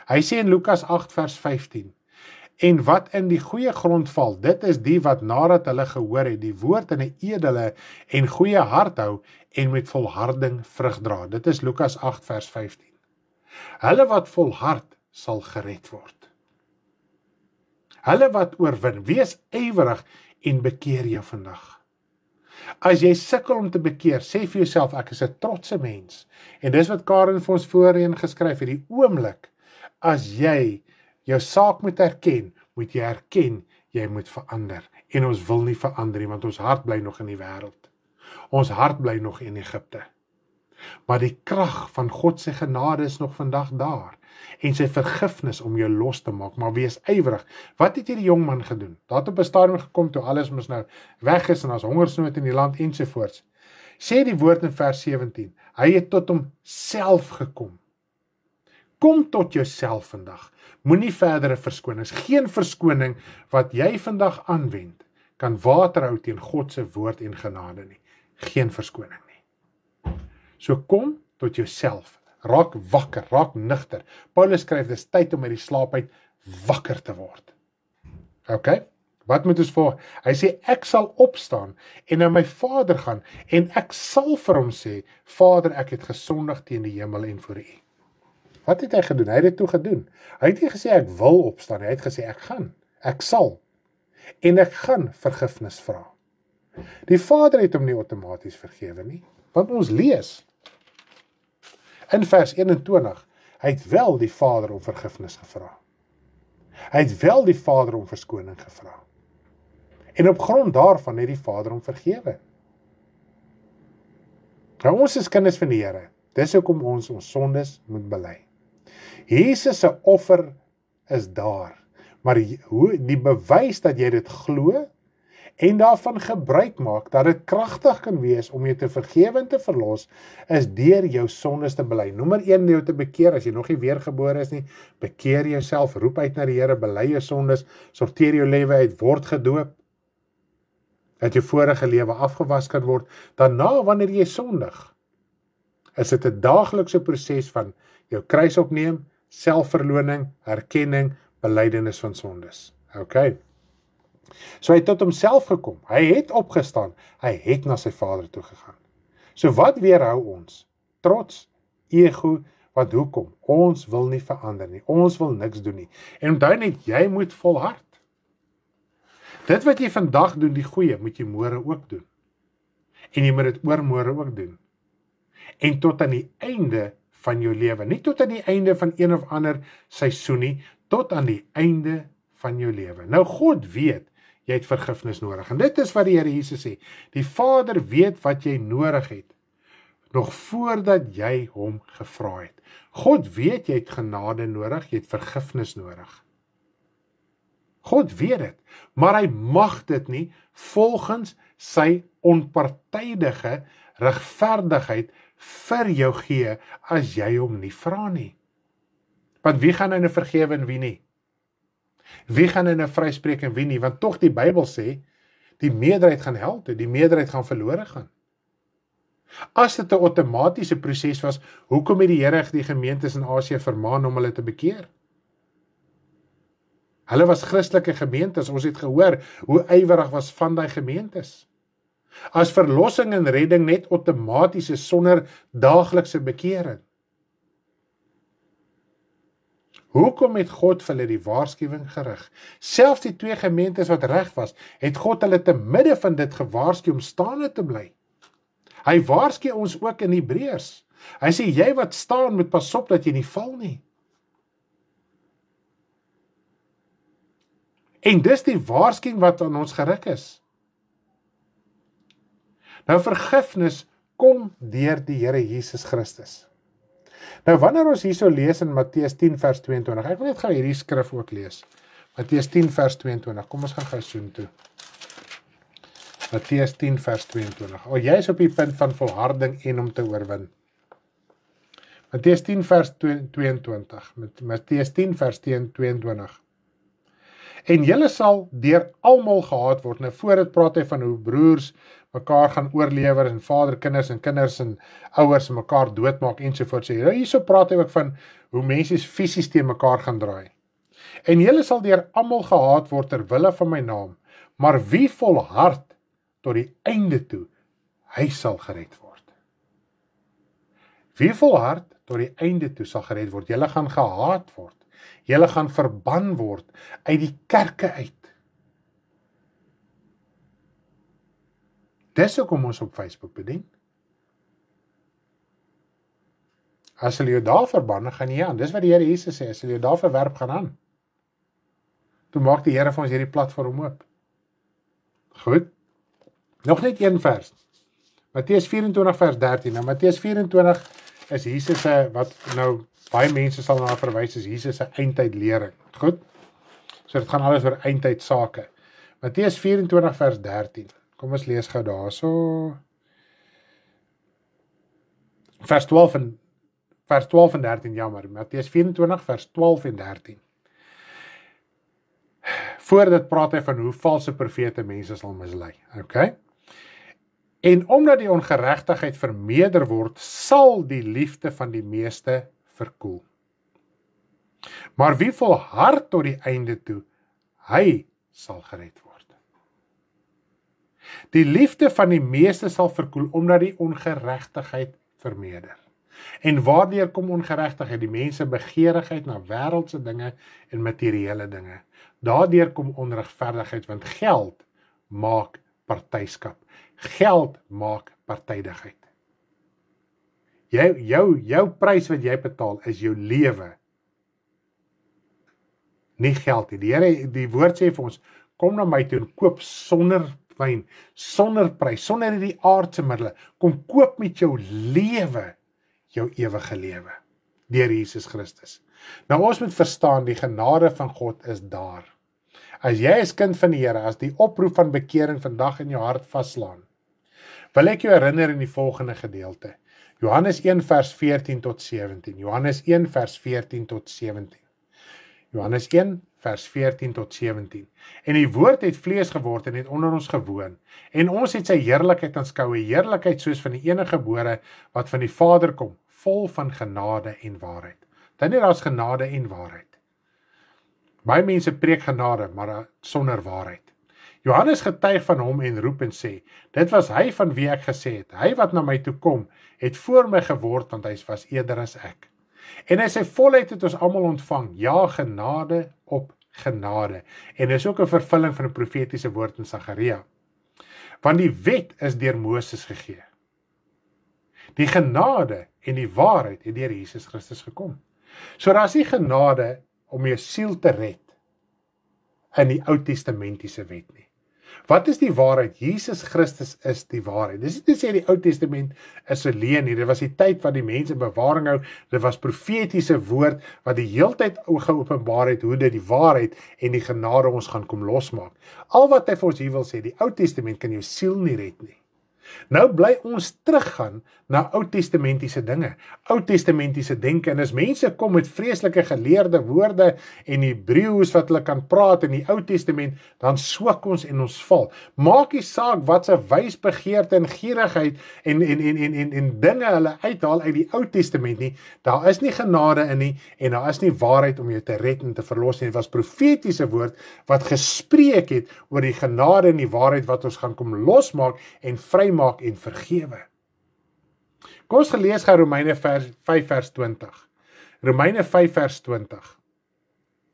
Hy sê in Lukas 8 vers 15, en wat in die goeie grond val, dit is die wat nadat hulle gehoor het, die woord in 'n edele en goeie hart hou en met volharding vrug dra. Dit is Lukas 8 vers 15. Hulle wat volhard sal gered word. Hulle wat oorwin, wees ywerig en bekeer jou vandag. As jy sukkel om te bekeer, sê vir jouself, ek is 'n trotse mens. En dis wat Karen vir ons voorheen geskryf het, die oomblik, as jy jou saak moet erken, moet jy erken, jy moet verander. En ons wil nie verander nie, want ons hart bly nog in die wêreld. Ons hart bly nog in Egipte. Maar die krag van God se genade is nog vandag daar. En sy vergifnis om jou los te maak, maar wees ywerig. Wat het hierdie jong man gedoen? Daar het op 'n stadium gekom toe alles mos nou weg is en as hongersnood in die land ensovoorts. Sê die woord in vers 17, hy het tot homself gekom. Kom tot jouself vandag. Moenie verdere verskonings. Geen verskoning wat jy vandag aanwend kan water hou teen God se woord en genade nie. Geen verskoning nie. So kom tot jouself. Raak wakker, raak nugter. Paulus skryf, dis tyd om uit die slaap uit wakker te word. OK? Wat moet ons voor? Hy sê, ek sal opstaan en na my Vader gaan en ek sal vir hom sê, Vader, ek het gesondig teen die hemel en voor U. Wat het hy gedoen? Hy het dit toe gedoen. Hy het nie gesê ek wil opstaan, hy het gesê ek gaan, ek sal. En ek gaan vergifnis vra. Die Vader het hom nie outomaties vergewe nie, want ons lees in vers 21, hy het wel die Vader om vergifnis gevra. Hy het wel die Vader om verskoning gevra. En op grond daarvan het die Vader hom vergewe. Nou ons is kinders van die Here. Dis hoekom ons sondes moet bely. Jesus se offer is daar, maar die bewys dat jy dit glo en daarvan gebruik maak, dat dit kragtig kan wees om jou te vergewe en te verlos, is deur jou sondes te bely. Nommer 1, jou te bekeer, as jy nog nie weergebore is nie, bekeer jouself, roep uit na die Here, bely jou sondes, sorteer jou lewe uit, word gedoop, dat jou vorige lewe afgewas kan word. Daarna, wanneer jy sondig, is dit 'n daaglikse proses van jou kruis opneem, selfverloning, herkenning, belydenis van sondes. OK. So hy het tot homself gekom, hy het opgestaan, hy het na sy Vader toe gegaan. So wat weerhou ons? Trots, ego, wat hoekom? Ons wil nie verander nie, ons wil niks doen nie. En onthou net, jy moet volhard. Dit wat jy vandag doen, die goeie, moet jy môre ook doen. En jy moet dit oormôre ook doen. En tot aan die einde van jou lewe, nie tot aan die einde van een of ander seisoen nie, tot aan die einde van jou lewe. Nou God weet, jy het vergifnis nodig. En dit is wat die Here Jesus sê. Die Vader weet wat jy nodig het, nog voordat jy hom gevra het. God weet jy het genade nodig, jy het vergifnis nodig. God weet dit, maar hy mag dit nie volgens sy onpartydige regverdigheid vir jou gee as jy hom nie vra nie. Want wie gaan nou vergewe en wie nie? Wie gaan nou vryspreek en wie nie? Want tog die Bybel sê, die meerderheid gaan hel toe, die meerderheid gaan verlore gaan. As dit 'n outomatiese proses was, hoekom het die Here die gemeentes in Asië vermaan om hulle te bekeer? Hulle was Christelike gemeentes, ons het gehoor hoe ywerig was van die gemeentes. As verlossing en redding net outomaties is sonder daaglikse bekering. Hoekom het God vir hulle die waarskuwing gerig? Selfs die twee gemeentes wat reg was, het God hulle te midde van dit gewaarsku om staande te bly. Hy waarsku ons ook in Hebreërs. Hy sê, jy wat staan, moet pas op dat jy nie val nie. En dis die waarskuwing wat aan ons gerig is. Nou vergifnis kom deur die Here Jesus Christus. Nou wanneer ons hierso lees in Matteus 10 vers 22, ek wil net gou hierdie skrif ook lees. Matteus 10 vers 22, kom ons gaan gou soen toe. Matteus 10 vers 22, jy is op die punt van volharding en om te oorwin. Matteus 10 vers 22, Matteus 10 vers 22. En julle sal deur almal gehaat word. Nou voor dit praat hy van hoe broers mekaar gaan oorlewer en vader, kinders en ouers mekaar doodmaak ensovoorts. Nou hierso praat hy ook van hoe mense fisies teen mekaar gaan draai. En julle sal deur almal gehaat word ter wille van my naam, maar wie volhard tot die einde toe, hy sal gered word. Wie volhard tot die einde toe sal gered word. Julle gaan gehaat word. Julle gaan verban word uit die kerke uit. Dis hoekom ons op Facebook bedien. As hulle jou daar verban, gaan jy aan. Dis wat die Here Jesus sê, as hulle jou daar verwerp, gaan aan. Toe maak die Here vir ons hierdie platform oop. Goed. Nog net een vers. Matteus 24 vers 13. Nou Matteus 24 is Jesus wat nou baie mense sal na verwys as Jesus se eindtyd lering. Goed? So dit gaan alles oor eindtyd sake. Matteus 24 vers 13. Kom ons lees gou daarso. Vers 12 en 13, jammer. Matteus 24 vers 12 en 13. Voordat praat hy van hoe valse profete mense sal mislei. Okay? En omdat die ongeregtigheid vermeerder word, sal die liefde van die meeste verkoel. Maar wie volhard tot die einde toe, hy sal gered word. Die liefde van die meeste sal verkoel, omdat die ongeregtigheid vermeerder. En waardeur kom ongeregtigheid? Die mense begeerigheid na wêreldse dinge en materiële dinge. Daardeur kom onregverdigheid, want geld maak partyskap. Geld maak partydigheid. Jou prys wat jy betaal is jou lewe. Nie geld nie. Die woord sê vir ons, kom na my toe en koop sonder wyn, sonder prys, sonder die aardse middele. Kom koop met jou lewe, jou ewige lewe, deur Jesus Christus. Nou ons moet verstaan, die genade van God is daar. As jy is kind van die Here, as die oproep van bekering vandag in jou hart vaslaan, wil ek jou herinner in die volgende gedeelte. Johannes 1 vers 14 tot 17. Johannes 1 vers 14 tot 17. Johannes 1 vers 14 tot 17. En die woord het vlees geword en het onder ons gewoon. En ons het sy heerlikheid aanskou, 'n heerlikheid soos van die enige gebore wat van die Vader kom, vol van genade en waarheid. Dan nie daar's genade en waarheid. Baie mense preek genade, maar sonder waarheid. Johannes getuig van hom en roep en sê, dit was hy van wie ek gesê het, hy wat na my toe kom, het voor my geword, want hy was eerder as ek. En hy sy volheid het ons almal ontvang, ja, genade op genade. En dis ook 'n vervulling van 'n profetiese woord in Sagaria. Want die wet is deur Moses gegee. Die genade en die waarheid het deur Jesus Christus gekom. So daar is nie genade om jou siel te red in die Ou Testamentiese wet nie. Wat is die waarheid? Jesus Christus is die waarheid. Dis nie te sê die Ou Testament is alleen nie. Dit was die tyd wat die mense in bewaring hou. Dit was profetiese woord wat die heeltyd geopenbaar het hoe dit die waarheid en die genade ons gaan kom losmaak. Al wat hy vir ons hier wil sê, die Ou Testament kan jou siel nie red nie. Nou bly ons teruggaan na Ou Testamentiese dinge, Ou Testamentiese denke, en as mense kom met vreeslike geleerde woorde en Hebreëus wat hulle kan praat in die Ou Testament, dan swik ons en ons val. Maak nie saak wat se wysbegeerte en gierigheid en dinge hulle uithaal uit die Ou Testament nie, daar is nie genade in nie, en daar is nie waarheid om jou te red en te verlos nie. Dit was profetiese woord wat gespreek het oor die genade en die waarheid wat ons gaan kom losmaak en vrymaak en vergewe. Kom ons gelees gou Romeine 5 vers 20. Romeine 5 vers 20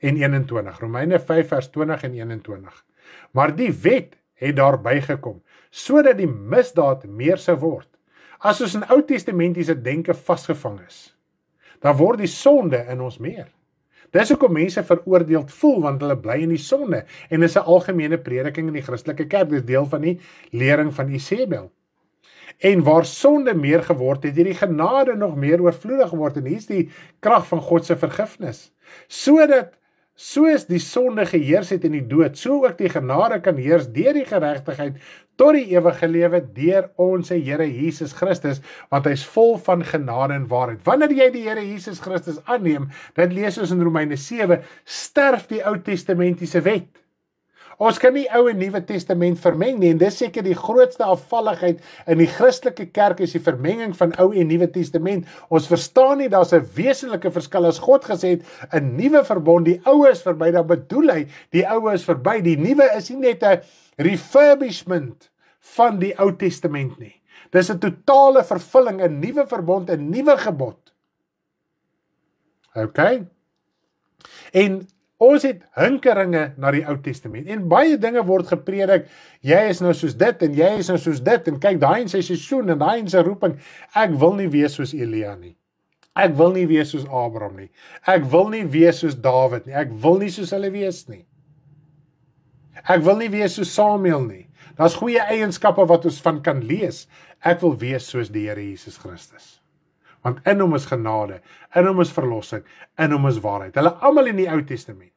en 21. Romeine 5 vers 20 en 21. Maar die wet het daarby gekom, sodat die misdaad meer sou word. As ons in Ou Testamentiese denke vasgevang is, dan word die sonde in ons meer. Dis hoekom mense veroordeeld voel, want hulle bly in die sonde, en dis 'n algemene prediking in die Christelike kerk, dis deel van die lering van Isebel. En waar sonde meer geword het, het die genade nog meer oorvloedig geword, en hier is die krag van God se vergifnis. Soos die sonde geheers het in die dood, so ook die genade kan heers deur die geregtigheid tot die ewige lewe deur ons Here Jesus Christus, want hy is vol van genade en waarheid. Wanneer jy die Here Jesus Christus aanneem, dit lees ons in Romeine 7, sterf die Ou Testamentiese wet. Ons kan nie Ou en Nuwe Testament vermeng nie, en dis seker die grootste afvalligheid in die Christelike kerk is die vermenging van Ou en Nuwe Testament. Ons verstaan nie, daar's 'n wesenlike verskil. As God gesê het, 'n nuwe verbond, die ou is verby, dan bedoel hy, die ou is verby. Die nuwe is nie net 'n refurbishment van die Ou Testament nie. Dis 'n totale vervulling, 'n nuwe verbond, 'n nuwe gebod. OK? En ons het hinkeringe na die Ou Testament, en baie dinge word gepredik, jy is nou soos dit, en jy is nou soos dit, en kyk, daai in sy seisoen, en daai in sy roeping. Ek wil nie wees soos Elia nie. Ek wil nie wees soos Abraham nie. Ek wil nie wees soos Dawid nie. Ek wil nie soos hulle wees nie. Ek wil nie wees soos Samuel nie. Daar's goeie eienskappe wat ons van kan lees. Ek wil wees soos die Here Jesus Christus. Want in hom is genade, in hom is verlossing, in hom is waarheid. Hulle almal in die Ou Testament.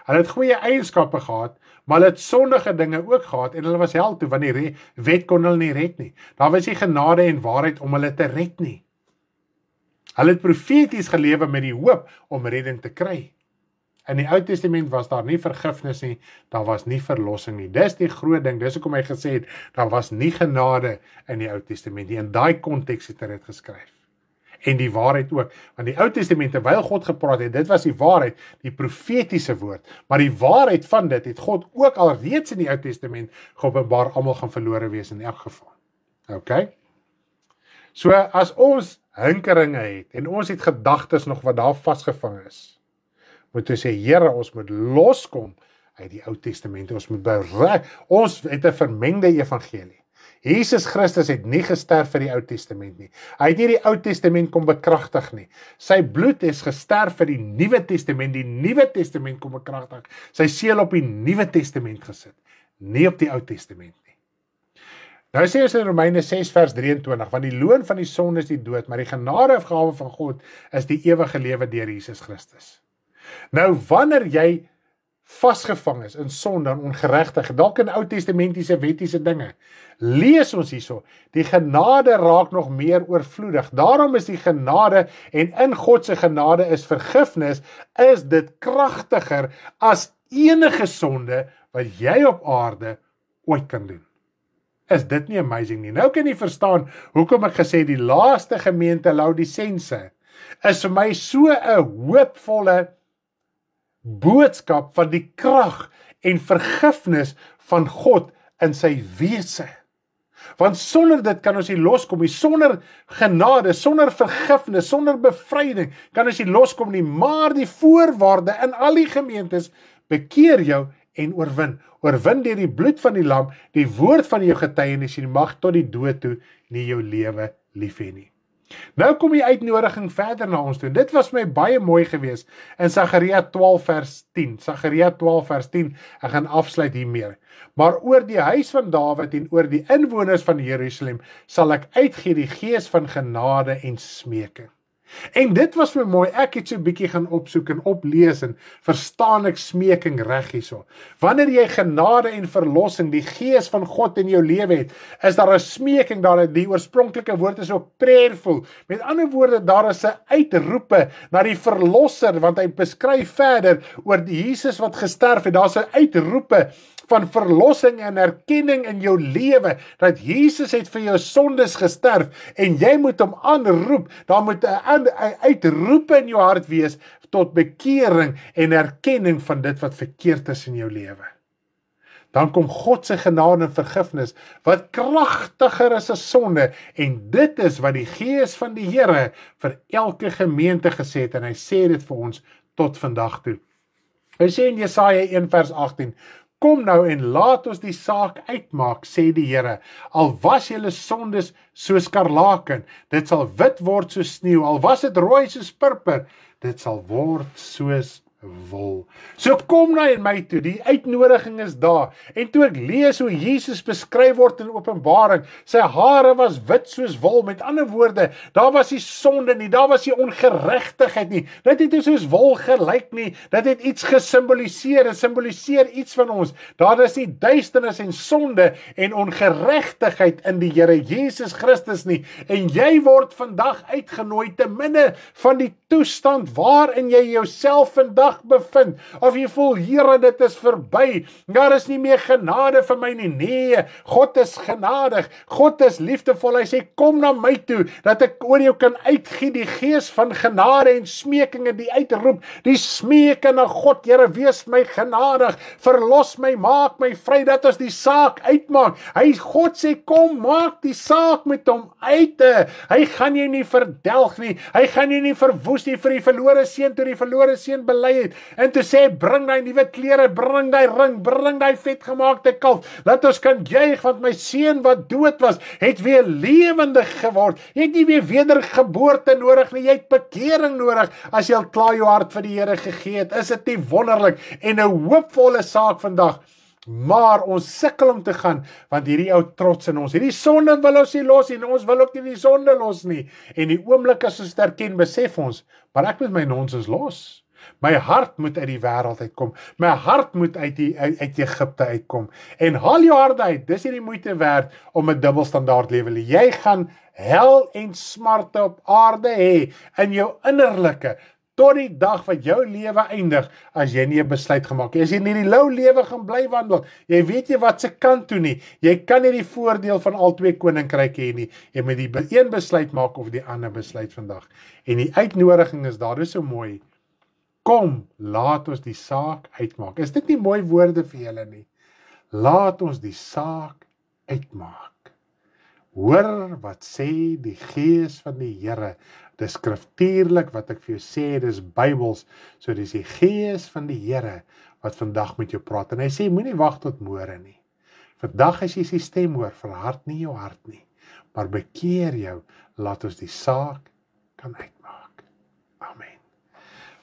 Hulle het goeie eienskappe gehad, maar hulle het sondige dinge ook gehad, en hulle was hel toe, want die wet kon hulle nie red nie. Daar was nie genade en waarheid om hulle te red nie. Hulle het profeties gelewe met die hoop om redding te kry. In die Ou Testament was daar nie vergifnis nie, daar was nie verlossing nie. Dis die groot ding, dis hoekom hy gesê het, daar was nie genade in die Ou Testament nie. In daai konteks het hy dit geskryf. En die waarheid ook, want die Ou Testament, terwyl God gepraat het, dit was die waarheid, die profetiese woord, maar die waarheid van dit het God ook al reeds in die Ou Testament geopenbaar, almal gaan verlore wees in elk geval. OK? So, as ons hinkeringe het, en ons het gedagtes nog wat daar vasgevang is, moet ons sê, Here, ons moet loskom uit die Ou Testament, ons moet ons het 'n vermengde evangelie. Jesus Christus het nie gesterf vir die Ou Testament nie. Hy het nie die Ou Testament kom bekragtig nie. Sy bloed is gesterf vir die Nuwe Testament. Die Nuwe Testament kom bekragtig. Sy seël op die Nuwe Testament gesit, nie op die Ou Testament nie. Nou sê ons in Romeine 6 vers 23, want die loon van die sonde is die dood, maar die genadegawe van God is die ewige lewe deur Jesus Christus. Nou, wanneer jy vasgevang is in sonde en ongeregtigheid, dalk in Ou Testamentiese wettiese dinge, lees ons hierso, die genade raak nog meer oorvloedig. Daarom is die genade, en in God se genade is vergifnis, is dit kragtiger as enige sonde wat jy op aarde ooit kan doen. Is dit nie amazing nie? Nou kan jy verstaan hoekom ek gesê die laaste gemeente Laodisense is vir my so 'n hoopvolle boodskap van die krag en vergifnis van God in sy wese. Want sonder dit kan ons nie loskom nie, sonder genade, sonder vergifnis, sonder bevryding, kan ons nie loskom nie, maar die voorwaarde in al die gemeentes, bekeer jou en oorwin. Oorwin deur die bloed van die lam, die woord van jou getuienis, en die mag tot die dood toe nie jou lewe lief hê nie. Nou kom die uitnodiging verder na ons toe. Dit was my baie mooi geweest in Sagaria 12 vers 10. Sagaria 12 vers 10, ek gaan afsluit hiermee. Maar oor die huis van Dawid en oor die inwoners van Jerusalem sal ek uitgee die gees van genade en smeking. En dit was my mooi, ek het so 'n bietjie gaan opsoek en oplees en verstaan ek smeking reg hierso. Wanneer jy genade en verlossing, die gees van God in jou lewe het, is daar 'n smeking, daar die oorspronklike woord is ook prayerful. Met ander woorde, daar is 'n uitroepe na die verlosser, want hy beskryf verder oor die Jesus wat gesterf het. Daar's 'n uitroepe van verlossing en erkenning in jou lewe, dat Jesus het vir jou sondes gesterf, en jy moet hom aanroep. Daar moet 'n uitroepe in jou hart wees, tot bekering en erkenning van dit wat verkeerd is in jou lewe. Dan kom God se genade en vergifnis, wat kragtiger is as sonde, en dit is wat die Gees van die Here vir elke gemeente gesê het, en hy sê dit vir ons tot vandag toe. Hy sê in Jesaja 1 vers 18, kom nou en laat ons die saak uitmaak, sê die Here. Al was julle sondes soos skarlaken, dit sal wit word soos sneeu. Al was dit rooi soos purper, dit sal word soos wol. So kom nou in my toe, die uitnodiging is daar. En toe ek lees hoe Jesus beskryf word in Openbaring, sy hare was wit soos wol. Met ander woorde, daar was nie sonde nie, daar was nie ongeregtigheid nie. Dit het nie soos wol gelyk nie, dit het iets gesimboliseer, dit simboliseer iets van ons. Daar is nie duisternis en sonde en ongeregtigheid in die Here Jesus Christus nie. En jy word vandag uitgenooi te midde van die toestand waarin jy jouself vandag bevind, of jy voel, Here, dit is verby, daar is nie meer genade vir my nie. Nee, God is genadig, God is liefdevol, hy sê, kom na my toe, dat ek oor jou kan uitgie, die gees van genade en smeking, en die uitroep, die smeke na God, Here, wees my genadig, verlos my, maak my vry, dat ons die saak uitmaak. God sê, kom, maak die saak met hom uit, hy gaan jy nie verdelg nie, hy gaan jy nie verwoes nie, vir die verlore seun, toe die verlore seun bely het, en toe sê, bring die nuwe klere, bring die ring, bring die vetgemaakte kalf, laat ons kan juig, want my seun wat dood was, het weer lewendig geword. Jy het nie weer wedergeboorte nodig nie, jy het bekering nodig, as jy al klaar jou hart vir die Here gegee het. Is dit nie wonderlik, en 'n hoopvolle saak vandag, maar ons sukkel om te gaan, want hierdie ou trots in ons, hierdie sonde wil ons nie los nie, en ons wil ook nie die sonde los nie, en die oomblik as ons dit erken, besef ons, maar ek moet my nonsens los. My hart moet uit die wêreld uitkom. My hart moet uit Egipte uitkom. En haal jou hart uit. Dis nie die moeite werd om 'n dubbelstandaard lewe. Jy gaan hel en smarte op aarde hê in jou innerlike, tot die dag wat jou lewe eindig, as jy nie 'n besluit gemaak het. As jy nie die lou lewe gaan bly wandel, jy weet nie wat se kant toe nie. Jy kan nie die voordeel van al twee koninkryke hê nie. Jy moet die een besluit maak of die ander besluit vandag. En die uitnodiging is daar, dis so mooi. Kom, laat ons die saak uitmaak. Is dit nie mooi woorde vir julle nie? Laat ons die saak uitmaak. Hoor wat sê die Gees van die Here. Dis skriftuurlik wat ek vir jou sê, dis Bybels. So dis die Gees van die Here wat vandag met jou praat. En hy sê, moenie wag tot môre nie. Vandag as jy sy stem hoor, verhard nie jou hart nie, maar bekeer jou, laat ons die saak kan uitmaak. Amen.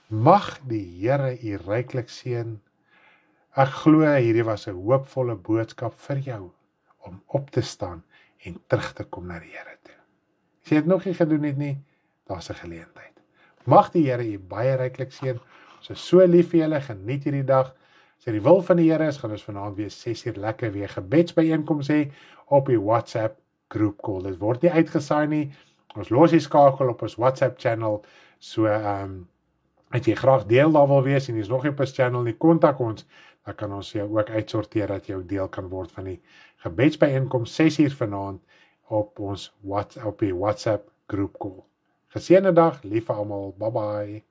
Mag die Here u ryklik seën. Ek glo hierdie was 'n hoopvolle boodskap vir jou, om op te staan en terug te kom na die Here toe. As jy dit nog nie gedoen het nie, daar's 'n geleentheid. Mag die Here u baie ryklik seën. Ons is so lief vir julle, geniet hierdie dag. As dit die wil van die Here is, gaan ons vanaand weer 6 lekker weer gebedsbyeenkoms hê op die WhatsApp groep call. Dit word nie uitgesaai nie. Ons los die skakel op ons WhatsApp channel. So as jy graag deel daar wil wees en jy is nog nie op ons channel nie, kontak ons, dan kan ons jou ook uitsorteer dat jy ook deel kan word van die gebedsbyeenkoms 6:00 vanaand op die WhatsApp groep call. Geseënde dag, lief vir almal, bye bye.